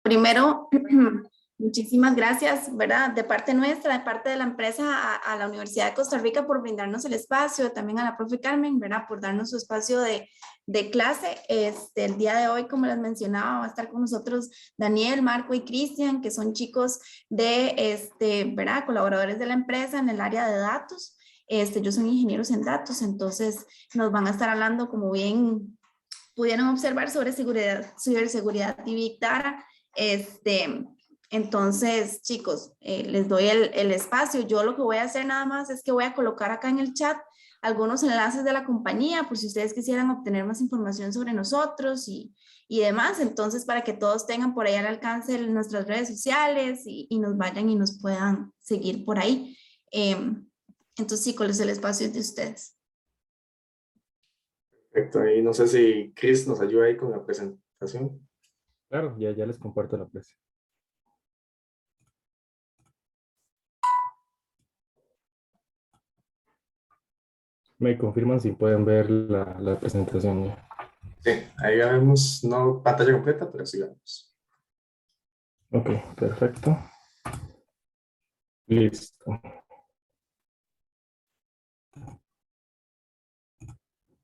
Primero, muchísimas gracias, ¿verdad? De parte nuestra, de parte de la empresa, a la Universidad de Costa Rica por brindarnos el espacio, también a la profe Carmen, ¿verdad? Por darnos su espacio de clase. El día de hoy, como les mencionaba, va a estar con nosotros Daniel, Marco y Cristian, que son chicos ¿verdad? Colaboradores de la empresa en el área de datos. Yo soy ingenieros en datos, entonces nos van a estar hablando, como bien pudieron observar, sobre seguridad, ciberseguridad y Big Data. Entonces, chicos, les doy el espacio. Yo lo que voy a hacer nada más es que voy a colocar acá en el chat algunos enlaces de la compañía, por si ustedes quisieran obtener más información sobre nosotros y demás. Entonces, para que todos tengan por ahí al alcance nuestras redes sociales y nos vayan y nos puedan seguir por ahí. Entonces, chicos, el espacio es de ustedes. Perfecto, y no sé si Chris nos ayuda ahí con la presentación. Claro, ya les comparto la presentación. Me confirman si pueden ver la presentación. Sí, ahí ya vemos, no pantalla completa, pero sí vemos. Ok, perfecto. Listo.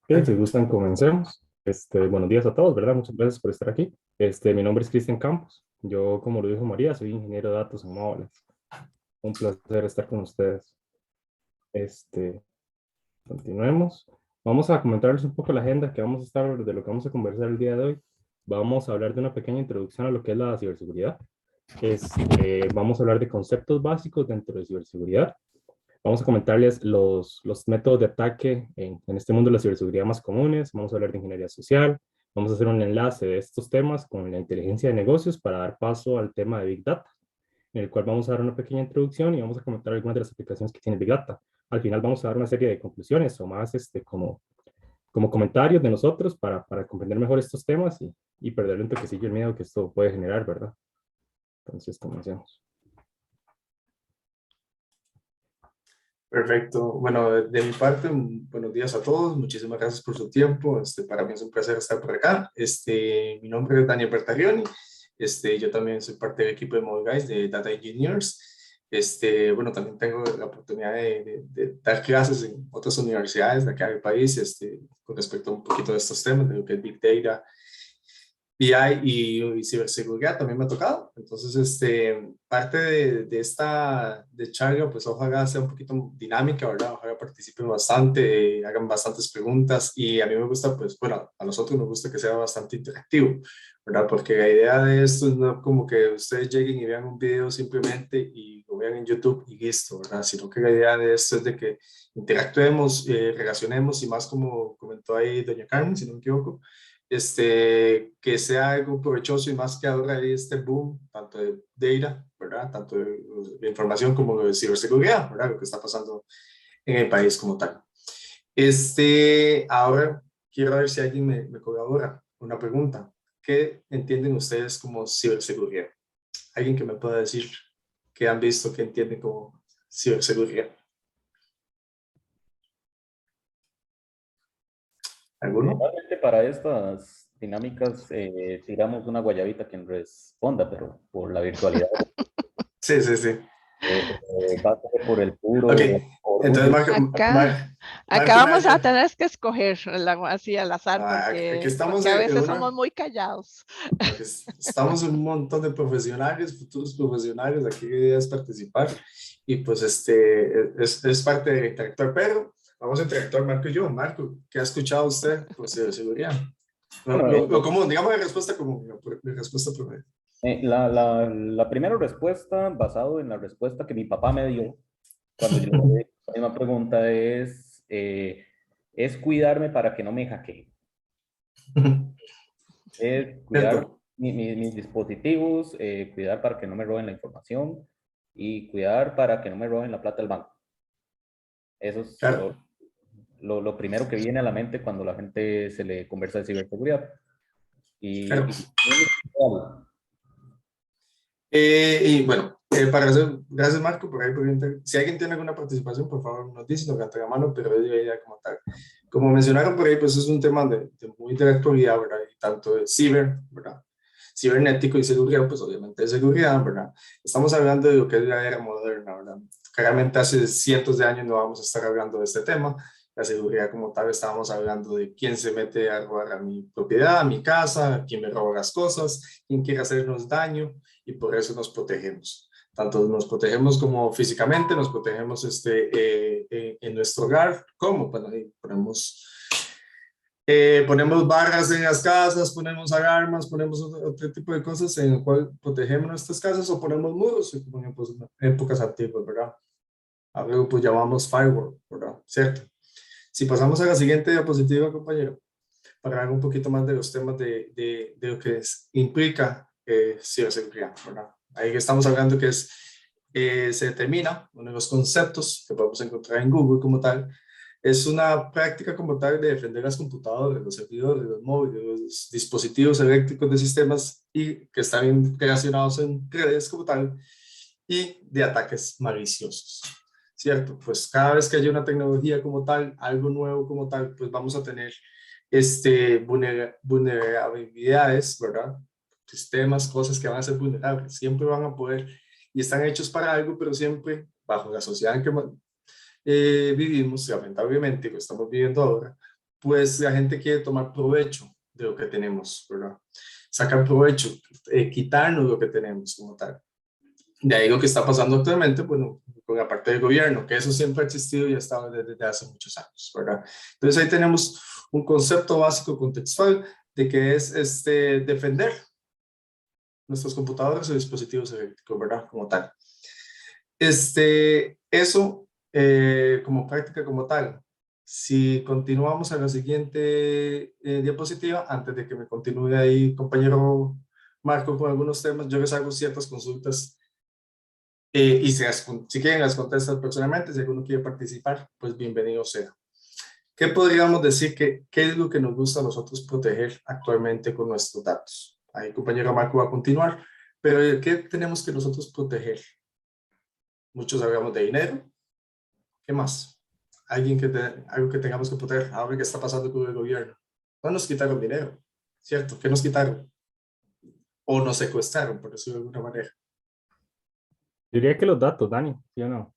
Ok, si gustan, comencemos. Buenos días a todos, ¿verdad? Muchas gracias por estar aquí. Mi nombre es Cristian Campos. Yo, como lo dijo María, soy ingeniero de datos en móviles. Un placer estar con ustedes. Continuemos. Vamos a comentarles un poco la agenda de lo que vamos a conversar el día de hoy. Vamos a hablar de una pequeña introducción a lo que es la ciberseguridad. Vamos a hablar de conceptos básicos dentro de ciberseguridad. Vamos a comentarles los métodos de ataque en este mundo de la ciberseguridad más comunes. Vamos a hablar de ingeniería social. Vamos a hacer un enlace de estos temas con la inteligencia de negocios para dar paso al tema de Big Data, en el cual vamos a dar una pequeña introducción y vamos a comentar algunas de las aplicaciones que tiene Big Data. Al final vamos a dar una serie de conclusiones o más como comentarios de nosotros para comprender mejor estos temas y perderle un toquecillo el miedo que esto puede generar, ¿verdad? Entonces, comencemos. Perfecto. Bueno, de mi parte, buenos días a todos. Muchísimas gracias por su tiempo. Para mí es un placer estar por acá. Mi nombre es Daniel Bertaglioni. Yo también soy parte del equipo de Mobile Guys de Data Engineers. Bueno, también tengo la oportunidad de dar clases en otras universidades de acá del país, con respecto a un poquito de estos temas, de lo que es Big Data, BI y ciberseguridad también me ha tocado. Entonces, parte de esta charla, pues ojalá sea un poquito dinámica, ¿verdad? Ojalá participen bastante, hagan bastantes preguntas y a mí me gusta, pues, bueno, a nosotros nos gusta que sea bastante interactivo, ¿verdad? Porque la idea de esto es no como que ustedes lleguen y vean un video simplemente y lo vean en YouTube y listo, ¿verdad? Sino que la idea de esto es de que interactuemos, relacionemos y más como comentó ahí doña Carmen, si no me equivoco, que sea algo provechoso y más que ahora hay este boom, tanto de data, ¿verdad? Tanto de información como de ciberseguridad, ¿verdad? Lo que está pasando en el país como tal. Ahora quiero ver si alguien me colabora. Una pregunta. ¿Qué entienden ustedes como ciberseguridad? ¿Alguien que me pueda decir qué han visto, qué entienden como ciberseguridad? ¿Alguno? Normalmente para estas dinámicas tiramos una guayabita quien responda, pero por la virtualidad Sí, sí, sí. va a ser por el puro Ok, entonces orgullo. Acá vamos a tener que escoger así al azar aquí estamos porque a veces somos muy callados. Estamos un montón de profesionales, futuros profesionales, aquí la idea es participar y pues es parte de interactuar, pero vamos a interactuar Marco y yo. Marco, ¿qué ha escuchado usted por ciberseguridad? Lo común, digamos la respuesta común, la respuesta promedio. La primera respuesta, basado en la respuesta que mi papá me dio cuando yo le hice la misma pregunta, es cuidarme para que no me hackeen. Es cuidar mis dispositivos, cuidar para que no me roben la información y cuidar para que no me roben la plata del banco. Eso es claro. lo primero que viene a la mente cuando la gente se le conversa de ciberseguridad. Claro. Y bueno, gracias Marco por ahí. Si alguien tiene alguna participación, por favor nos dice, nos levanta la mano, pero yo ya como tal. Como mencionaron por ahí, pues es un tema de muy de actualidad, ¿verdad? Y tanto de ciber, ¿verdad? cibernético y seguridad, pues obviamente de seguridad, ¿verdad? Estamos hablando de lo que es la era moderna, ¿verdad? Claramente hace cientos de años no vamos a estar hablando de este tema. La seguridad como tal, estábamos hablando de quién se mete a robar a mi propiedad, a mi casa, quién me roba las cosas, quién quiere hacernos daño, y por eso nos protegemos. Tanto nos protegemos como físicamente, nos protegemos en nuestro hogar, como bueno, ponemos barras en las casas, ponemos alarmas, ponemos otro tipo de cosas en el cual protegemos nuestras casas, o ponemos muros, como en épocas antiguas, ¿verdad? Algo pues llamamos firewall, ¿verdad? ¿Cierto? Si pasamos a la siguiente diapositiva, compañero, para hablar un poquito más de los temas de lo que implica ciberseguridad, ¿verdad? Ahí estamos hablando que se determina uno de los conceptos que podemos encontrar en Google como tal. Es una práctica como tal de defender las computadoras, los servidores, los móviles, los dispositivos eléctricos de sistemas y que están relacionados en redes como tal, y de ataques maliciosos. ¿Cierto? Pues cada vez que haya una tecnología como tal, algo nuevo como tal, pues vamos a tener vulnerabilidades, ¿verdad? Sistemas, cosas que van a ser vulnerables, siempre van a poder, y están hechos para algo, pero siempre bajo la sociedad en que vivimos, lamentablemente, lo estamos viviendo ahora, pues la gente quiere tomar provecho de lo que tenemos, ¿verdad? Sacar provecho, quitarnos lo que tenemos como tal. De ahí lo que está pasando actualmente, bueno, con la parte del gobierno, que eso siempre ha existido y ha estado desde hace muchos años, ¿verdad? Entonces ahí tenemos un concepto básico contextual de que es defender nuestros computadores o dispositivos eléctricos, ¿verdad? Como tal. Eso como práctica como tal. Si continuamos a la siguiente diapositiva, antes de que me continúe ahí, compañero Marco, con algunos temas, yo les hago ciertas consultas y si quieren las contestan personalmente. Si alguno quiere participar, pues bienvenido sea. ¿Qué podríamos decir qué es lo que nos gusta a nosotros proteger actualmente con nuestros datos? Ahí compañero Marco va a continuar, pero ¿qué tenemos que nosotros proteger? Muchos hablamos de dinero. ¿Qué más? Algo que tengamos que proteger. Ahora que está pasando con el gobierno. No nos quitaron dinero, ¿cierto? ¿Qué nos quitaron? O nos secuestraron, por decirlo de alguna manera. Yo diría que los datos, Dani, ¿sí o no?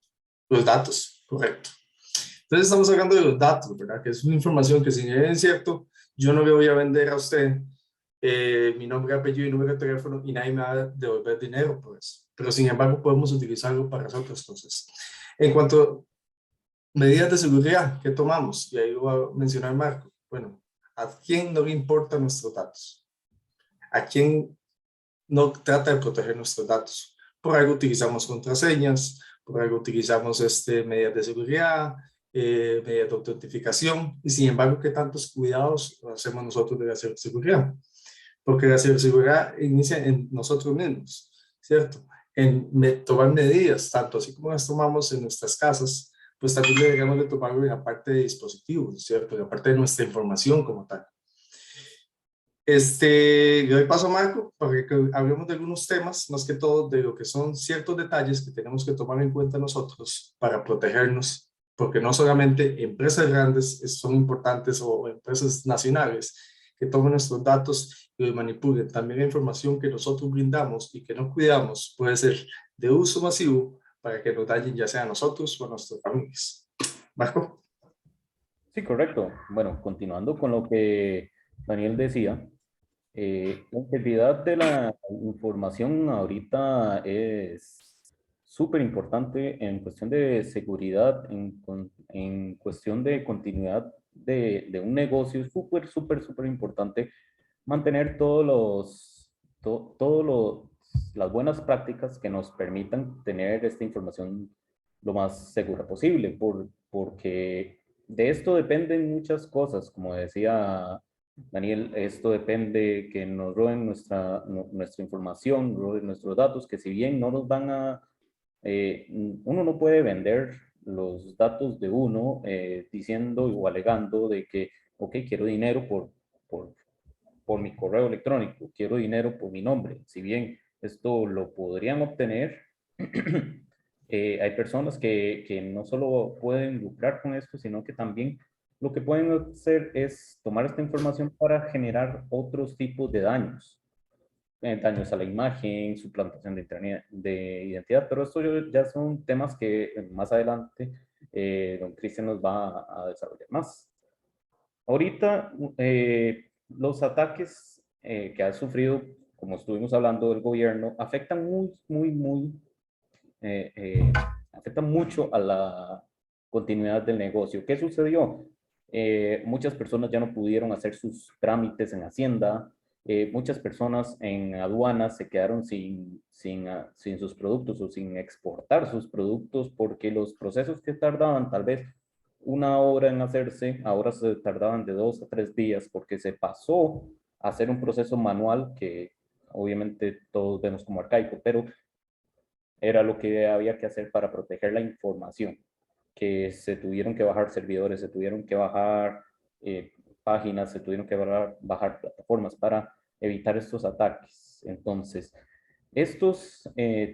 Los datos, correcto. Entonces estamos hablando de los datos, ¿verdad? Que es una información que, si bien es cierto, yo no le voy a vender a usted mi nombre, apellido y número de teléfono y nadie me va a devolver dinero por eso. Pero sin embargo podemos utilizarlo para hacer otras cosas. En cuanto a medidas de seguridad que tomamos, y ahí lo va a mencionar Marco, bueno, ¿a quién no le importan nuestros datos? ¿A quién no trata de proteger nuestros datos? Por algo utilizamos contraseñas, por algo utilizamos medidas de seguridad, medidas de autentificación, y sin embargo, ¿qué tantos cuidados hacemos nosotros de la ciberseguridad? Porque la ciberseguridad inicia en nosotros mismos, ¿cierto? En tomar medidas, tanto así como las tomamos en nuestras casas, pues también deberíamos de tomarlo en la parte de dispositivos, ¿cierto? En la parte de nuestra información como tal. Le doy paso a Marco para que hablemos de algunos temas, más que todo de lo que son ciertos detalles que tenemos que tomar en cuenta nosotros para protegernos, porque no solamente empresas grandes son importantes o empresas nacionales que tomen nuestros datos y los manipulen, también la información que nosotros brindamos y que no cuidamos puede ser de uso masivo para que nos dañen ya sea a nosotros o a nuestras familias. Marco. Sí, correcto. Bueno, continuando con lo que Daniel decía, la integridad de la información ahorita es súper importante en cuestión de seguridad, en cuestión de continuidad de un negocio. Es súper importante mantener las buenas prácticas que nos permitan tener esta información lo más segura posible, porque de esto dependen muchas cosas, como decía Daniel. Esto depende que nos roben nuestra información, roben nuestros datos, que si bien no nos van a... uno no puede vender los datos de uno diciendo o alegando de que, ok, quiero dinero por mi correo electrónico, quiero dinero por mi nombre. Si bien esto lo podrían obtener, hay personas que no solo pueden lucrar con esto, sino que también lo que pueden hacer es tomar esta información para generar otros tipos de daños. daños a la imagen, suplantación de identidad, pero esto ya son temas que más adelante don Cristian nos va a desarrollar más. Ahorita, los ataques que ha sufrido, como estuvimos hablando del gobierno, afectan afectan mucho a la continuidad del negocio. ¿Qué sucedió? Muchas personas ya no pudieron hacer sus trámites en Hacienda, muchas personas en aduanas se quedaron sin sus productos o sin exportar sus productos porque los procesos que tardaban tal vez una hora en hacerse, ahora se tardaban de 2 a 3 días porque se pasó a hacer un proceso manual que obviamente todos vemos como arcaico, pero era lo que había que hacer para proteger la información, que se tuvieron que bajar servidores, se tuvieron que bajar páginas, se tuvieron que bajar plataformas para evitar estos ataques. Entonces,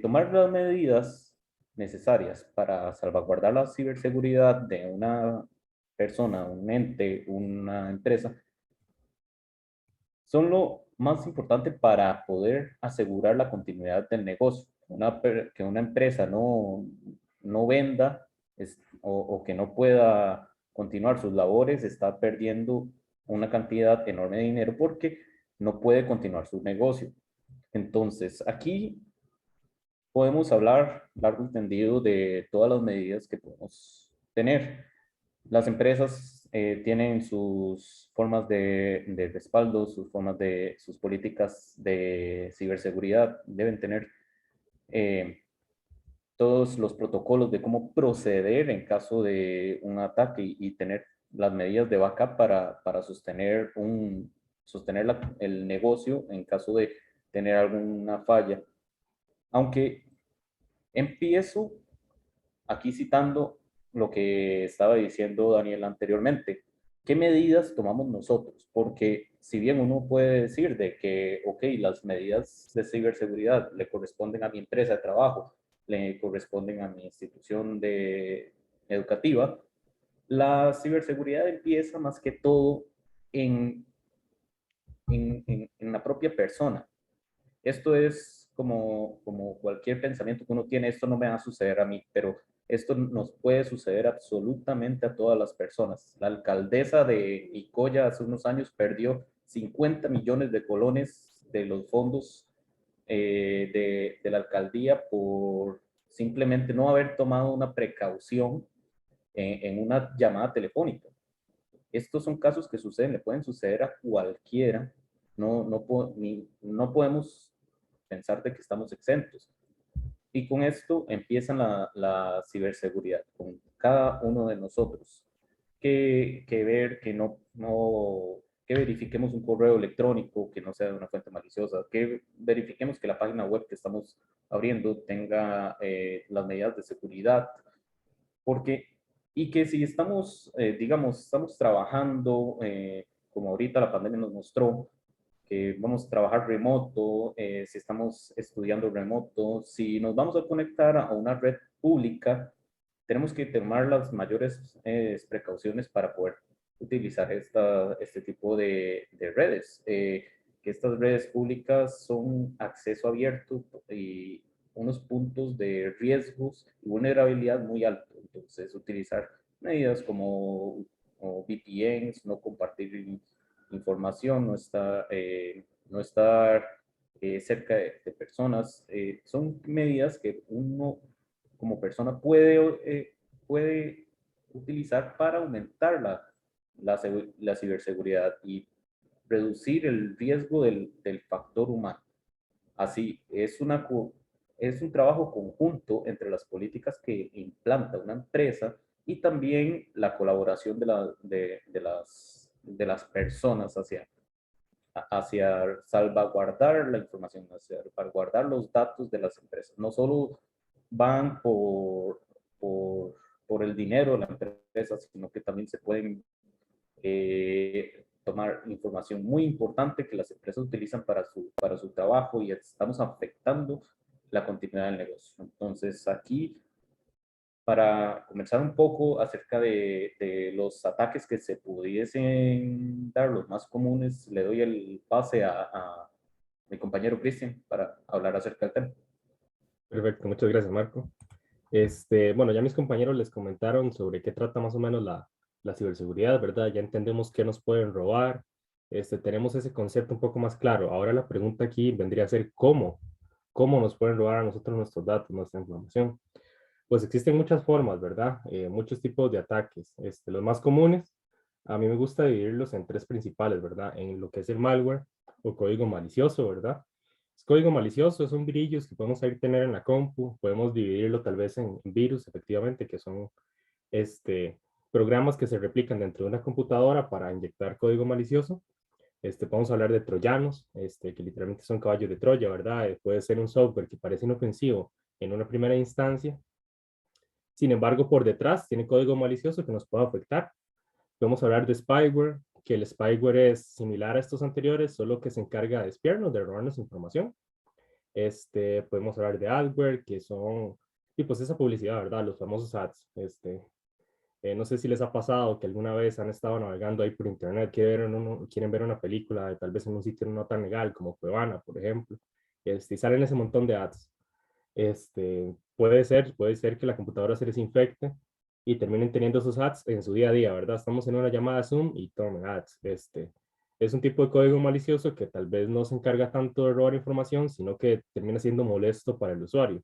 tomar las medidas necesarias para salvaguardar la ciberseguridad de una persona, un ente, una empresa, son lo más importante para poder asegurar la continuidad del negocio. Que una empresa no venda o que no pueda continuar sus labores está perdiendo una cantidad enorme de dinero porque no puede continuar su negocio. Entonces, aquí podemos hablar largo y tendido de todas las medidas que podemos tener. Las empresas tienen sus formas de respaldo, sus políticas de ciberseguridad, deben tener todos los protocolos de cómo proceder en caso de un ataque y tener las medidas de backup para sostener el negocio en caso de tener alguna falla. Aunque empiezo aquí citando lo que estaba diciendo Daniel anteriormente. ¿Qué medidas tomamos nosotros? Porque si bien uno puede decir de que, ok, las medidas de ciberseguridad le corresponden a mi empresa de trabajo, le corresponden a mi institución educativa, la ciberseguridad empieza más que todo en la propia persona. Esto es como cualquier pensamiento que uno tiene, esto no me va a suceder a mí, pero esto nos puede suceder absolutamente a todas las personas. La alcaldesa de Nicoya hace unos años perdió 50 millones de colones de los fondos de la alcaldía por simplemente no haber tomado una precaución en una llamada telefónica. Estos son casos que suceden, le pueden suceder a cualquiera. No podemos pensar de que estamos exentos. Y con esto empieza la ciberseguridad, con cada uno de nosotros. Que ver que que verifiquemos un correo electrónico que no sea de una fuente maliciosa, que verifiquemos que la página web que estamos abriendo tenga las medidas de seguridad, porque, y que si estamos, digamos, estamos trabajando, como ahorita la pandemia nos mostró, que vamos a trabajar remoto, si estamos estudiando remoto, si nos vamos a conectar a una red pública, tenemos que tomar las mayores precauciones para poder utilizar este tipo de redes. Que estas redes públicas son acceso abierto y unos puntos de riesgos y vulnerabilidad muy altos. Entonces, utilizar medidas como VPNs, no compartir información, no estar cerca de personas, son medidas que uno como persona puede utilizar para aumentar la ciberseguridad y reducir el riesgo del factor humano. Así, es un trabajo conjunto entre las políticas que implanta una empresa y también la colaboración de las personas hacia salvaguardar la información, hacia salvaguardar los datos de las empresas. No solo van por el dinero de la empresa, sino que también se pueden tomar información muy importante que las empresas utilizan para su trabajo y estamos afectando la continuidad del negocio. Entonces, aquí, para conversar un poco acerca de los ataques que se pudiesen dar, los más comunes, le doy el pase a mi compañero Cristian para hablar acerca del tema. Perfecto, muchas gracias, Marco. Bueno, ya mis compañeros les comentaron sobre qué trata más o menos la ciberseguridad, ¿verdad? Ya entendemos qué nos pueden robar, tenemos ese concepto un poco más claro. Ahora la pregunta aquí vendría a ser cómo nos pueden robar a nosotros nuestros datos, nuestra información. Pues existen muchas formas, ¿verdad? Muchos tipos de ataques. Los más comunes, a mí me gusta dividirlos en tres principales, ¿verdad? En lo que es el malware o código malicioso, ¿verdad? Código malicioso son grillos que podemos ahí tener en la compu, podemos dividirlo tal vez en virus, efectivamente, que son programas que se replican dentro de una computadora para inyectar código malicioso. Podemos hablar de troyanos, que literalmente son caballos de Troya, ¿verdad? Puede ser un software que parece inofensivo en una primera instancia, sin embargo, por detrás tiene código malicioso que nos puede afectar. Podemos hablar de spyware, que el spyware es similar a estos anteriores, solo que se encarga de espiarnos, de robarnos información. Podemos hablar de adware, que son, y pues esa publicidad, ¿verdad? Los famosos ads. No sé si les ha pasado que alguna vez han estado navegando ahí por internet, quieren ver una película, tal vez en un sitio no tan legal como Cuevana, por ejemplo, y salen ese montón de ads. Puede ser que la computadora se les infecte y terminen teniendo esos ads en su día a día, ¿verdad? Estamos en una llamada Zoom y tomen ads. Es un tipo de código malicioso que tal vez no se encarga tanto de robar información, sino que termina siendo molesto para el usuario.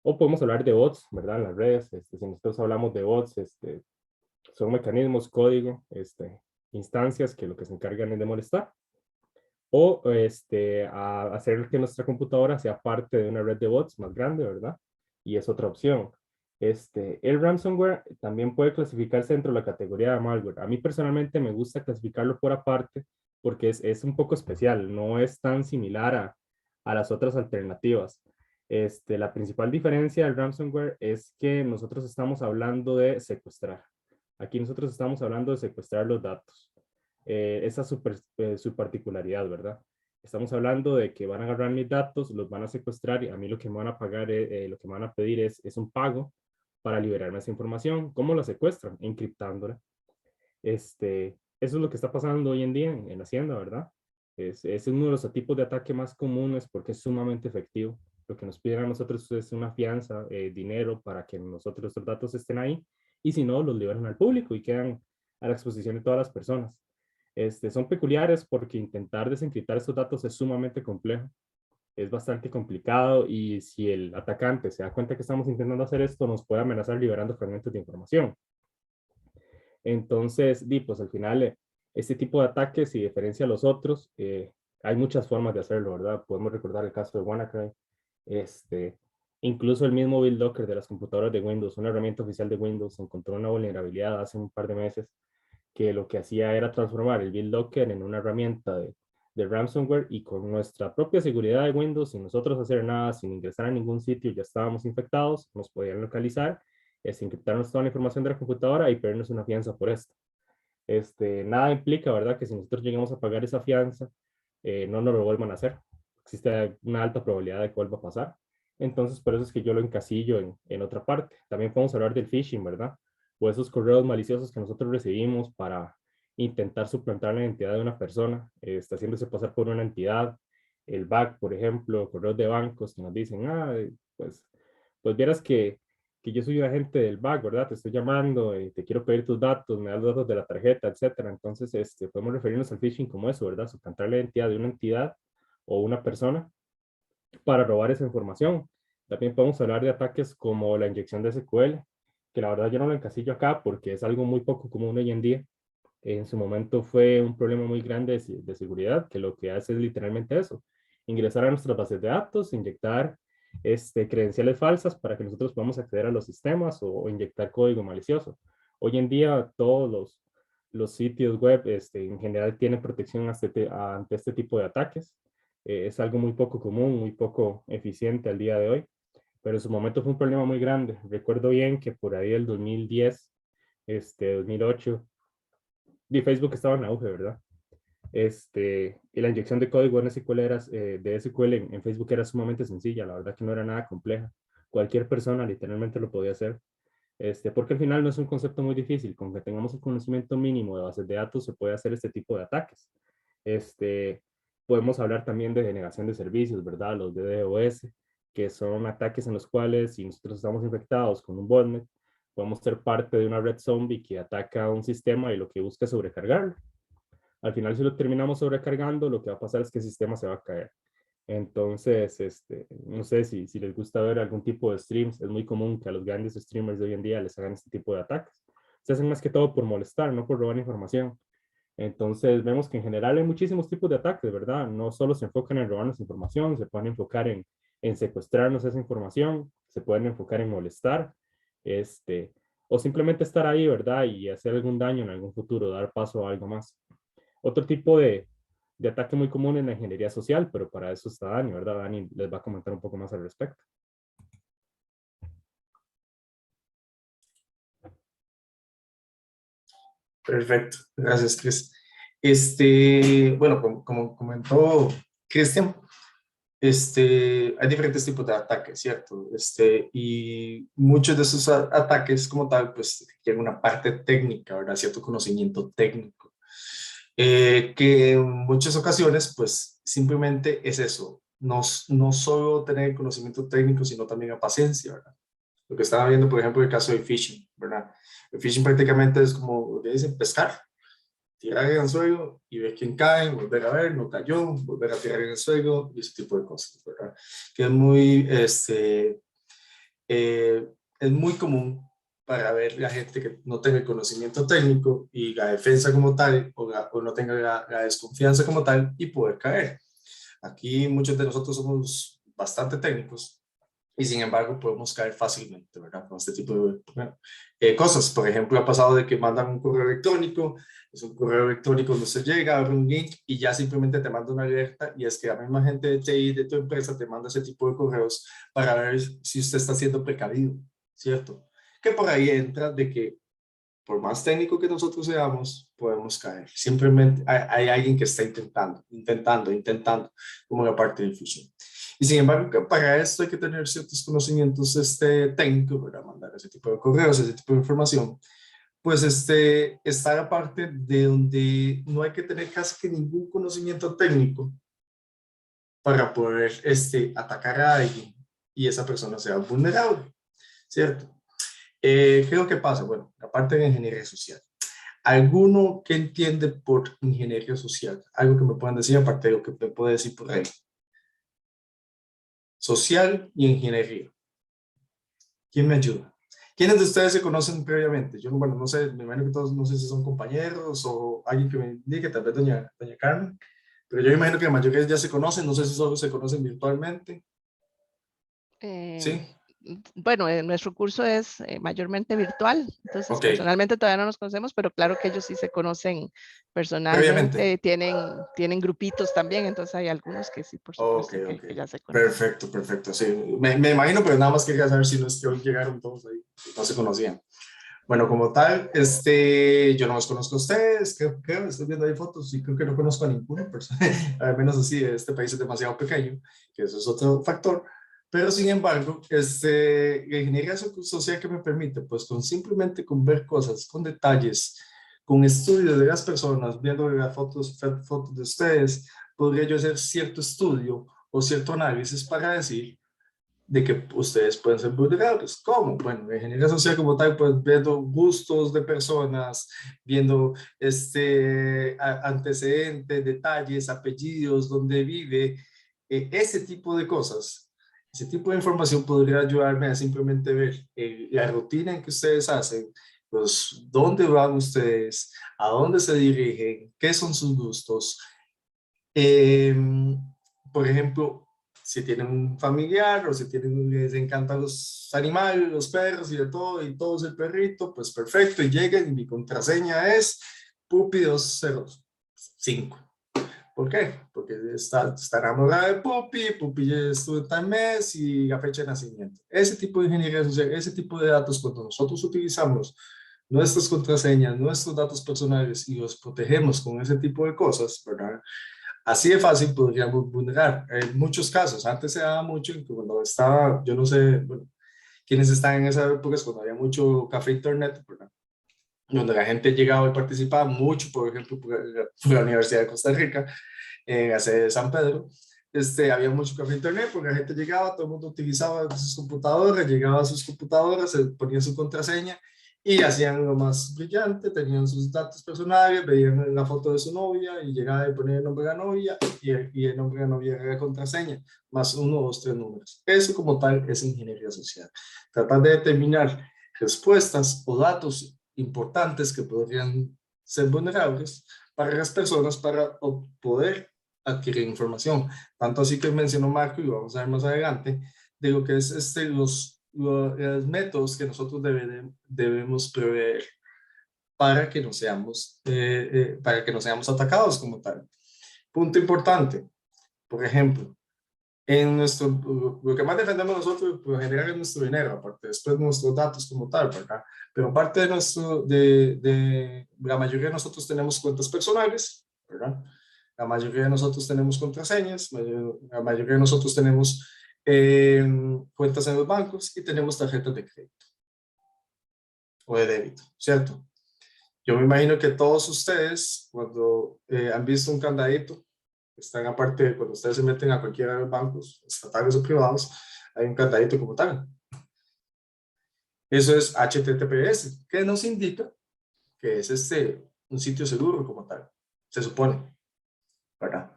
O podemos hablar de bots, ¿verdad? En las redes, si nosotros hablamos de bots, son mecanismos, código, instancias que lo que se encargan es de molestar. O a hacer que nuestra computadora sea parte de una red de bots más grande, ¿verdad? Y es otra opción. El ransomware también puede clasificarse dentro de la categoría de malware. A mí personalmente me gusta clasificarlo por aparte porque es un poco especial, no es tan similar a las otras alternativas. La principal diferencia del ransomware es que nosotros estamos hablando de secuestrar. Aquí nosotros estamos hablando de secuestrar los datos. Esa es su particularidad, ¿verdad? Estamos hablando de que van a agarrar mis datos, los van a secuestrar y a mí lo que me van a pagar, lo que me van a pedir es un pago para liberarme esa información. ¿Cómo la secuestran? Encriptándola. Eso es lo que está pasando hoy en día en Hacienda, ¿verdad? Es uno de los tipos de ataque más comunes porque es sumamente efectivo. Lo que nos piden a nosotros es una fianza, dinero para que nuestros datos estén ahí y si no, los liberan al público y quedan a la exposición de todas las personas. Son peculiares porque intentar desencriptar estos datos es sumamente complejo, es bastante complicado y si el atacante se da cuenta que estamos intentando hacer esto, nos puede amenazar liberando fragmentos de información. Entonces, pues al final, este tipo de ataques, si diferencia a los otros, hay muchas formas de hacerlo, ¿verdad? Podemos recordar el caso de WannaCry, incluso el mismo BitLocker de las computadoras de Windows, una herramienta oficial de Windows, encontró una vulnerabilidad hace un par de meses que lo que hacía era transformar el BitLocker en una herramienta de ransomware y con nuestra propia seguridad de Windows, sin nosotros hacer nada, sin ingresar a ningún sitio, ya estábamos infectados, nos podían localizar, encriptarnos toda la información de la computadora y pedirnos una fianza por esto. Nada implica, ¿verdad?, que si nosotros llegamos a pagar esa fianza, no nos lo vuelvan a hacer. Existe una alta probabilidad de que vuelva a pasar. Entonces, por eso es que yo lo encasillo en otra parte. También podemos hablar del phishing, ¿verdad? O esos correos maliciosos que nosotros recibimos para intentar suplantar la identidad de una persona, haciéndose pasar por una entidad, el BAC, por ejemplo, correos de bancos que nos dicen, pues vieras que yo soy un agente del BAC, ¿verdad? Te estoy llamando, te quiero pedir tus datos, me das los datos de la tarjeta, etcétera. Entonces, podemos referirnos al phishing como eso, ¿verdad? Suplantar la identidad de una entidad o una persona para robar esa información. También podemos hablar de ataques como la inyección de SQL, que la verdad yo no lo encasillo acá porque es algo muy poco común hoy en día. En su momento fue un problema muy grande de seguridad, que lo que hace es literalmente eso, ingresar a nuestras bases de datos, inyectar credenciales falsas para que nosotros podamos acceder a los sistemas o inyectar código malicioso. Hoy en día todos los sitios web en general tienen protección ante este tipo de ataques. Es algo muy poco común, muy poco eficiente al día de hoy, pero en su momento fue un problema muy grande. Recuerdo bien que por ahí del 2010, 2008, y Facebook estaba en auge, ¿verdad? Y la inyección de código en SQL de SQL en Facebook era sumamente sencilla, la verdad que no era nada compleja. Cualquier persona literalmente lo podía hacer. Porque al final no es un concepto muy difícil, con que tengamos un conocimiento mínimo de bases de datos se puede hacer este tipo de ataques. Podemos hablar también de denegación de servicios, ¿verdad? Los DDoS, que son ataques en los cuales si nosotros estamos infectados con un botnet, podemos ser parte de una red zombie que ataca un sistema y lo que busca es sobrecargarlo. Al final, si lo terminamos sobrecargando, lo que va a pasar es que el sistema se va a caer. Entonces, no sé si les gusta ver algún tipo de streams. Es muy común que a los grandes streamers de hoy en día les hagan este tipo de ataques. Se hacen más que todo por molestar, no por robar información. Entonces, vemos que en general hay muchísimos tipos de ataques, ¿verdad? No solo se enfocan en robarnos información, se pueden enfocar en secuestrarnos esa información, se pueden enfocar en molestar, o simplemente estar ahí, ¿verdad? Y hacer algún daño en algún futuro, dar paso a algo más. Otro tipo de ataque muy común en la ingeniería social, pero para eso está Dani, ¿verdad? Dani les va a comentar un poco más al respecto. Perfecto, gracias, Chris. Bueno, como comentó Cristian, hay diferentes tipos de ataques, ¿cierto? Y muchos de esos ataques como tal, pues tienen una parte técnica, ¿verdad? Cierto conocimiento técnico, que en muchas ocasiones, pues simplemente es eso, no solo tener conocimiento técnico, sino también la paciencia, ¿verdad? Lo que estaba viendo, por ejemplo, el caso de phishing, ¿verdad? El phishing prácticamente es como lo que dicen, pescar, tirar en el suelo y ver quién cae, volver a ver, no cayó, volver a tirar en el suelo y ese tipo de cosas, ¿verdad? Que es muy común para ver la gente que no tenga el conocimiento técnico y la defensa como tal, o no tenga la desconfianza como tal y poder caer. Aquí muchos de nosotros somos bastante técnicos y sin embargo podemos caer fácilmente, ¿verdad? Con este tipo de cosas. Por ejemplo, ha pasado de que mandan un correo electrónico, es un correo electrónico donde se llega, abre un link y ya simplemente te manda una alerta, y es que la misma gente de TI de tu empresa te manda ese tipo de correos para ver si usted está siendo precavido, ¿cierto? Que por ahí entra de que por más técnico que nosotros seamos, podemos caer. Simplemente hay alguien que está intentando, como la parte de phishing. Y sin embargo, para esto hay que tener ciertos conocimientos técnicos para mandar ese tipo de correos, ese tipo de información. Pues está la parte de donde no hay que tener casi que ningún conocimiento técnico para poder atacar a alguien y esa persona sea vulnerable, ¿cierto? ¿Qué es lo que pasa? Bueno, la parte de ingeniería social. ¿Alguno que entiende por ingeniería social? Algo que me puedan decir aparte de lo que me puede decir por ahí. Social y ingeniería. ¿Quién me ayuda? ¿Quiénes de ustedes se conocen previamente? Yo, bueno, no sé, me imagino que todos, no sé si son compañeros o alguien que me indique, tal vez doña Carmen, pero yo me imagino que la mayoría ya se conocen, no sé si solo se conocen virtualmente. ¿Sí? Bueno, nuestro curso es mayormente virtual, entonces personalmente todavía no nos conocemos, pero claro que ellos sí se conocen personalmente, tienen grupitos también, entonces hay algunos que sí, por supuesto, que ya se conocen. Perfecto, sí, me imagino, pero nada más quería saber si no es que hoy llegaron todos ahí, no se conocían. Bueno, como tal, yo no los conozco a ustedes, creo, estoy viendo ahí fotos y creo que no conozco a ninguna persona, al menos así, este país es demasiado pequeño, que eso es otro factor, pero sin embargo, la ingeniería social que me permite, pues simplemente con ver cosas, con detalles, con estudios de las personas, viendo las fotos de ustedes, podría yo hacer cierto estudio o cierto análisis para decir de que ustedes pueden ser vulnerables. ¿Cómo? Bueno, la ingeniería social como tal, pues viendo gustos de personas, viendo antecedentes, detalles, apellidos, dónde vive, ese tipo de cosas. Ese tipo de información podría ayudarme a simplemente ver la rutina en que ustedes hacen, pues dónde van ustedes, a dónde se dirigen, qué son sus gustos. Por ejemplo, si tienen un familiar o si les encantan los animales, los perros y todo es el perrito, pues perfecto, y llegan y mi contraseña es Puppy205. ¿Por qué? Porque está enamorada de Puppy estuvo en tal mes y la fecha de nacimiento. Ese tipo de ingeniería social, ese tipo de datos, cuando nosotros utilizamos nuestras contraseñas, nuestros datos personales y los protegemos con ese tipo de cosas, ¿verdad? Así de fácil podríamos vulnerar. En muchos casos, antes se daba mucho, cuando estaba, yo no sé, bueno, quiénes están en esa época, es cuando había mucho café internet, ¿verdad? Donde la gente llegaba y participaba mucho, por ejemplo, por la Universidad de Costa Rica, en la sede de San Pedro. Había mucho café internet porque la gente llegaba, todo el mundo utilizaba sus computadoras, llegaba a sus computadoras, se ponía su contraseña y hacían lo más brillante, tenían sus datos personales, veían la foto de su novia y llegaba y ponía el nombre de la novia y el nombre de la novia era la contraseña, más 1, 2, 3 números. Eso como tal es ingeniería social. Tratar de determinar respuestas o datos importantes que podrían ser vulnerables para las personas para poder adquirir información. Tanto así que mencionó Marco, y lo vamos a ver más adelante, de lo que es los métodos que nosotros debemos prever para que no seamos atacados como tal. Punto importante, por ejemplo, lo que más defendemos nosotros por general es nuestro dinero, aparte después nuestros datos como tal, ¿verdad? Pero parte de la mayoría de nosotros tenemos cuentas personales, ¿verdad? La mayoría de nosotros tenemos contraseñas, la mayoría de nosotros tenemos cuentas en los bancos y tenemos tarjetas de crédito o de débito, ¿cierto? Yo me imagino que todos ustedes, cuando han visto un candadito, están aparte de cuando ustedes se meten a cualquiera de los bancos, estatales o privados, hay un candadito como tal. Eso es HTTPS, que nos indica que es un sitio seguro como tal, se supone, ¿verdad?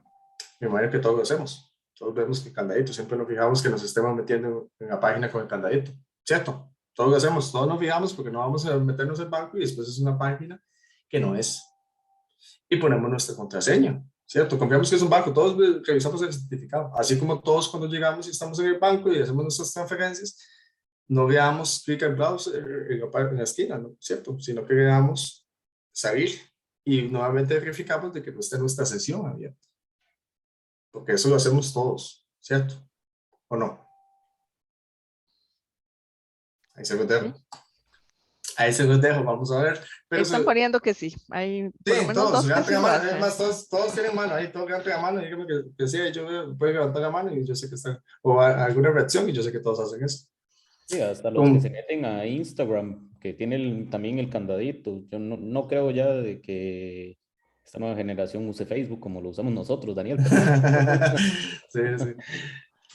Me imagino que todos lo hacemos. Todos vemos que el candadito, siempre nos fijamos que nos estemos metiendo en la página con el candadito, ¿cierto? Todos lo hacemos, todos nos fijamos porque no vamos a meternos en el banco y después es una página que no es. Y ponemos nuestra contraseña, ¿cierto? Confiamos que es un banco, todos revisamos el certificado. Así como todos cuando llegamos y estamos en el banco y hacemos nuestras transferencias, no veamos clic al browser en la esquina, ¿no? ¿Cierto? Sino que veamos salir y nuevamente verificamos de que no esté nuestra sesión abierta. Porque eso lo hacemos todos, ¿cierto? ¿O no? Ahí se los dejo. Ahí se los dejo, vamos a ver. Pero están poniendo que sí. Hay por lo menos todos, dos que sí lo hacen. Además, todos tienen mano, ahí todos levantan la mano, díganme que sí, yo puedo levantar la mano y yo sé que están, o alguna reacción y yo sé que todos hacen eso. Sí, hasta los que se meten a Instagram, que tienen también el candadito. Yo no creo ya de que esta nueva generación use Facebook como lo usamos nosotros, Daniel. Sí, sí.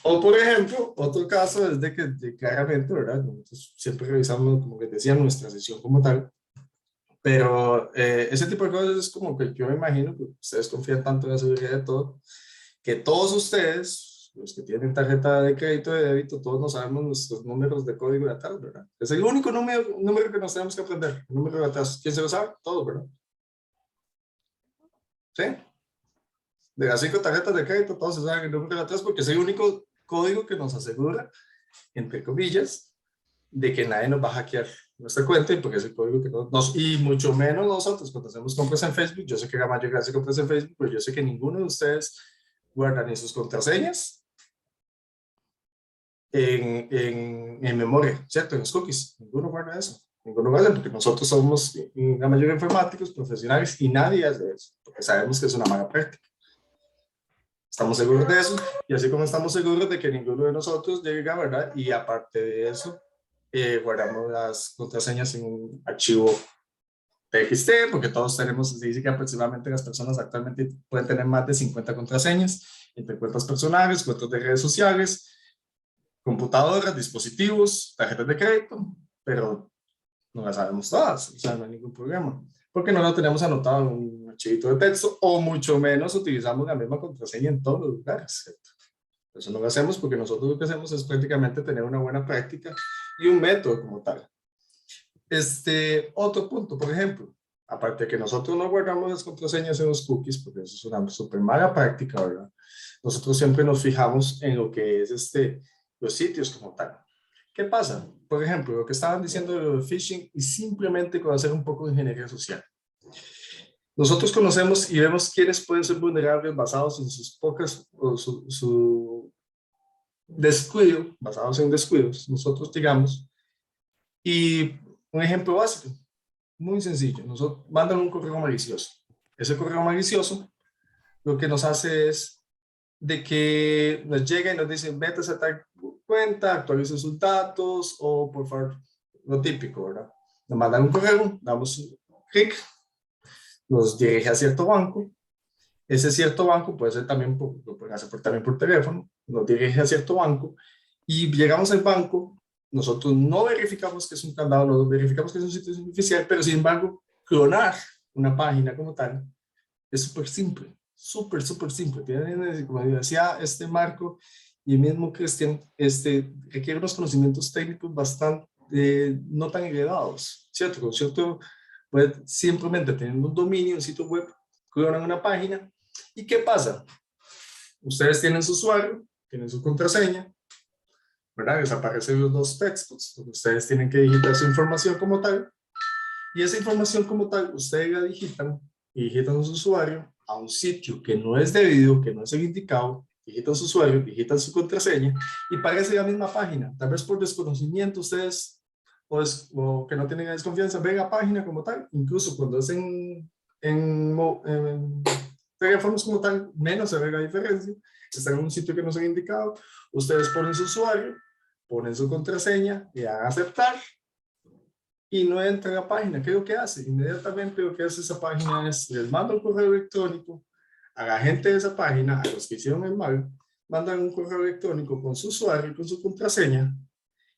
O por ejemplo, otro caso es de que claramente, ¿verdad? Nosotros siempre revisamos, como que decía, nuestra sesión como tal, pero ese tipo de cosas es como que yo me imagino que ustedes confían tanto en la seguridad de todo, que todos ustedes, los que tienen tarjeta de crédito, de débito, todos nos sabemos nuestros números de código de atrás, ¿verdad? Es el único número que nos tenemos que aprender, el número de atrás. ¿Quién se lo sabe? Todos, ¿verdad? ¿Sí? De las 5 tarjetas de crédito, todos se saben el número de atrás porque es el único código que nos asegura, entre comillas, de que nadie nos va a hackear nuestra cuenta y porque es el código que y mucho menos nosotros cuando hacemos compras en Facebook. Yo sé que la mayoría hace compras en Facebook, pero yo sé que ninguno de ustedes guarda ni sus contraseñas en memoria, ¿cierto? En los cookies. Ninguno guarda eso. Ninguno lo hace porque nosotros somos la mayoría informáticos, profesionales y nadie hace eso porque sabemos que es una mala práctica. Estamos seguros de eso y así como estamos seguros de que ninguno de nosotros llega, ¿verdad? Y aparte de eso, guardamos las contraseñas en un archivo TXT, porque todos tenemos, se dice que aproximadamente las personas actualmente pueden tener más de 50 contraseñas entre cuentas personales, cuentas de redes sociales, computadoras, dispositivos, tarjetas de crédito, pero no las sabemos todas, o sea, no hay ningún problema, porque no lo tenemos anotado en un archivito de texto, o mucho menos utilizamos la misma contraseña en todos los lugares, ¿cierto? Eso no lo hacemos porque nosotros lo que hacemos es prácticamente tener una buena práctica y un método como tal. Otro punto, por ejemplo, aparte de que nosotros no guardamos las contraseñas en los cookies, porque eso es una súper mala práctica, ¿verdad? Nosotros siempre nos fijamos en lo que es los sitios como tal. ¿Qué pasa? Por ejemplo, lo que estaban diciendo de lo de phishing y simplemente conocer un poco de ingeniería social. Nosotros conocemos y vemos quiénes pueden ser vulnerables basados en sus pocas, o su descuido, basados en descuidos, nosotros digamos. Y un ejemplo básico, muy sencillo, nosotros mandan un correo malicioso. Ese correo malicioso lo que nos hace es de que nos llega y nos dice, vete a tal cuenta, actualice sus datos o por favor, lo típico, ¿verdad? Nos mandan un correo, damos clic, nos dirige a cierto banco Ese cierto banco puede ser también, lo pueden hacer también por teléfono, nos dirige a cierto banco y llegamos al banco, nosotros no verificamos que es un candado, no verificamos que es un sitio oficial, pero sin embargo, clonar una página como tal es súper simple, súper simple. Tiene, como decía Marco y mismo Cristian, requiere unos conocimientos técnicos bastante, no tan elevados, ¿cierto? Con cierto, pues simplemente teniendo un dominio, un sitio web, clonan una página. ¿Y qué pasa? Ustedes tienen su usuario, tienen su contraseña, ¿verdad? Desaparecen los dos textos, donde ustedes tienen que digitar su información como tal, y esa información como tal, ustedes la digitan, y digitan su usuario a un sitio que no es debido, que no es el indicado, digitan su usuario, digitan su contraseña, y parece la misma página. Tal vez por desconocimiento ustedes, o que no tienen desconfianza, ven la página como tal, incluso cuando es en teléfonos como tal, menos se ve la diferencia. Están en un sitio que no se ha indicado, ustedes ponen su usuario, ponen su contraseña, le dan a aceptar y no entra a la página. ¿Qué es lo que hace? Inmediatamente lo que hace esa página es, les manda un correo electrónico a la gente de esa página, a los que hicieron el mal, mandan un correo electrónico con su usuario y con su contraseña,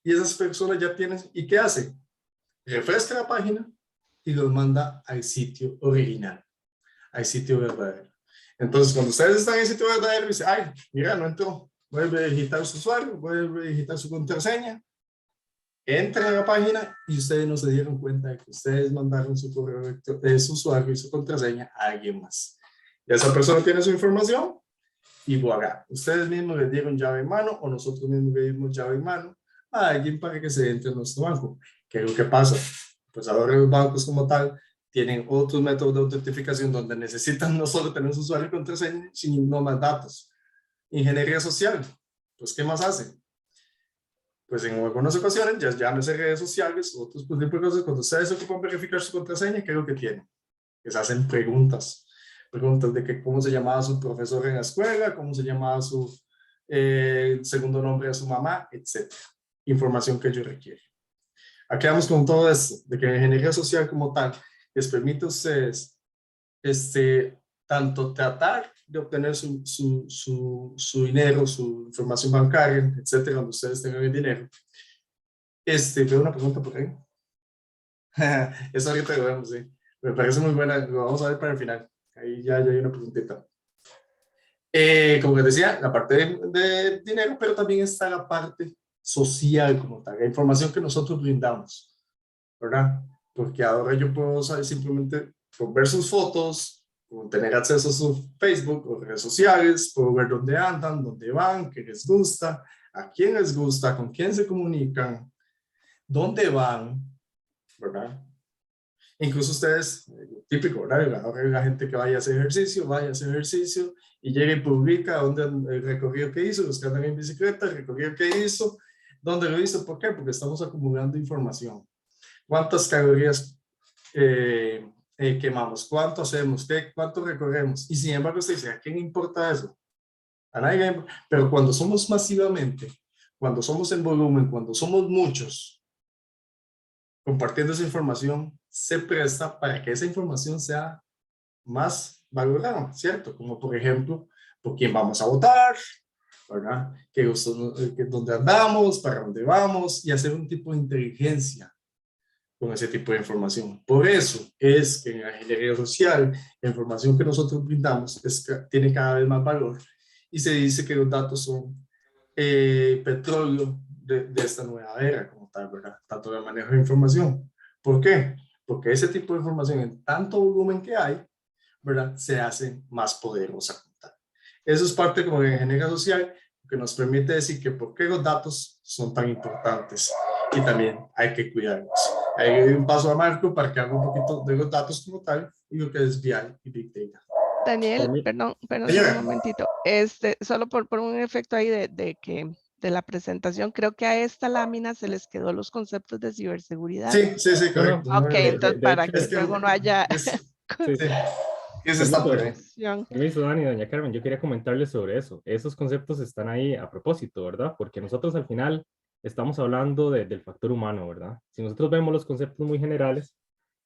y esas personas ya tienen, ¿y qué hace? Refresca la página y los manda al sitio original, al sitio verdadero. Entonces, cuando ustedes están en el sitio verdadero, dicen, ay, mira, no entró, vuelve a digitar su usuario, vuelve a digitar su contraseña, entran a la página y ustedes no se dieron cuenta de que ustedes mandaron su correo electrónico, su usuario y su contraseña a alguien más. Y esa persona tiene su información y voilà, ustedes mismos le dieron llave en mano o nosotros mismos le dimos llave en mano a alguien para que se entre en nuestro banco. ¿Qué es lo que pasa? Pues ahora los bancos como tal tienen otros métodos de autentificación donde necesitan no solo tener su usuario y contraseña, sino más datos. Ingeniería social, pues ¿qué más hacen? Pues en algunas ocasiones, ya llámese redes sociales, otros tipo de cosas, cuando ustedes ocupan verificar su contraseña, ¿qué es lo que tienen? Les hacen preguntas de que cómo se llamaba su profesor en la escuela, cómo se llamaba su segundo nombre de su mamá, etc. Información que ellos requieren. Aquí vamos con todo esto, de que la ingeniería social como tal les permite a ustedes tanto tratar de obtener su dinero, su información bancaria, etcétera, donde ustedes tengan el dinero. Veo una pregunta por ahí. Eso ahorita lo vemos, sí. Me parece muy buena, lo vamos a ver para el final. Ahí ya hay una preguntita. Como les decía, la parte de dinero, pero también está la parte social como tal, la información que nosotros brindamos, ¿verdad? Porque ahora yo puedo saber simplemente por ver sus fotos, por tener acceso a su Facebook o redes sociales, puedo ver dónde andan, dónde van, qué les gusta, a quién les gusta, con quién se comunican, dónde van, ¿verdad? Incluso ustedes, típico, ¿verdad? Ahora la gente que vaya a hacer ejercicio y llega y publica dónde, el recorrido que hizo, los que andan en bicicleta, el recorrido que hizo, dónde lo hizo, ¿por qué? Porque estamos acumulando información. ¿Cuántas calorías quemamos? ¿Cuánto hacemos? ¿Cuánto recorremos? Y sin embargo usted dice, ¿a quién importa eso? A nadie. Pero cuando somos masivamente, cuando somos en volumen, cuando somos muchos, compartiendo esa información, se presta para que esa información sea más valorada, ¿cierto? Como por ejemplo, por quién vamos a votar, ¿verdad? ¿Dónde andamos? ¿Para dónde vamos? Y hacer un tipo de inteligencia con ese tipo de información. Por eso es que en la ingeniería social, la información que nosotros brindamos tiene cada vez más valor y se dice que los datos son petróleo de esta nueva era como tal, ¿verdad? Tanto de manejo de información. ¿Por qué? Porque ese tipo de información en tanto volumen que hay, ¿verdad? Se hace más poderosa como tal. Eso es parte como de la ingeniería social que nos permite decir que por qué los datos son tan importantes y también hay que cuidarlos. Ahí doy un paso a Marco para que haga un poquito de los datos como tal y lo que es BI y Big Data. Daniel, perdón, un momentito. Solo por un efecto ahí de la presentación, creo que a esta lámina se les quedó los conceptos de ciberseguridad. Sí, correcto. Ok, entonces para que luego no haya... Permiso, Dani, doña Carmen, yo quería comentarles sobre eso. Esos conceptos están ahí a propósito, ¿verdad? Porque nosotros al final estamos hablando del factor humano, ¿verdad? Si nosotros vemos los conceptos muy generales,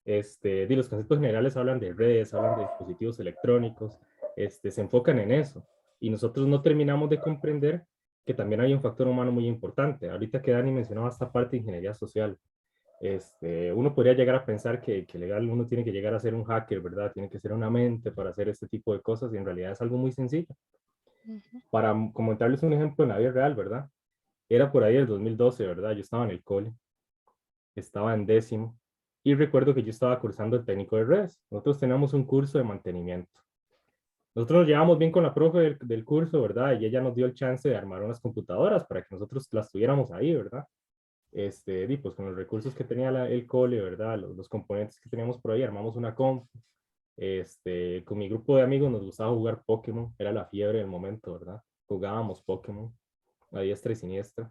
los conceptos generales hablan de redes, hablan de dispositivos electrónicos, se enfocan en eso. Y nosotros no terminamos de comprender que también hay un factor humano muy importante. Ahorita que Dani mencionaba esta parte de ingeniería social, uno podría llegar a pensar que legal uno tiene que llegar a ser un hacker, ¿verdad? Tiene que ser una mente para hacer este tipo de cosas y en realidad es algo muy sencillo. Para comentarles un ejemplo en la vida real, ¿verdad? Era por ahí el 2012, ¿verdad? Yo estaba en el cole, estaba en 10º y recuerdo que yo estaba cursando el técnico de redes. Nosotros teníamos un curso de mantenimiento. Nosotros nos llevamos bien con la profe del curso, ¿verdad? Y ella nos dio el chance de armar unas computadoras para que nosotros las tuviéramos ahí, ¿verdad? Y pues con los recursos que tenía el cole, ¿verdad? Los componentes que teníamos por ahí, armamos una compu. Con mi grupo de amigos nos gustaba jugar Pokémon, era la fiebre del momento, ¿verdad? Jugábamos Pokémon a diestra y siniestra.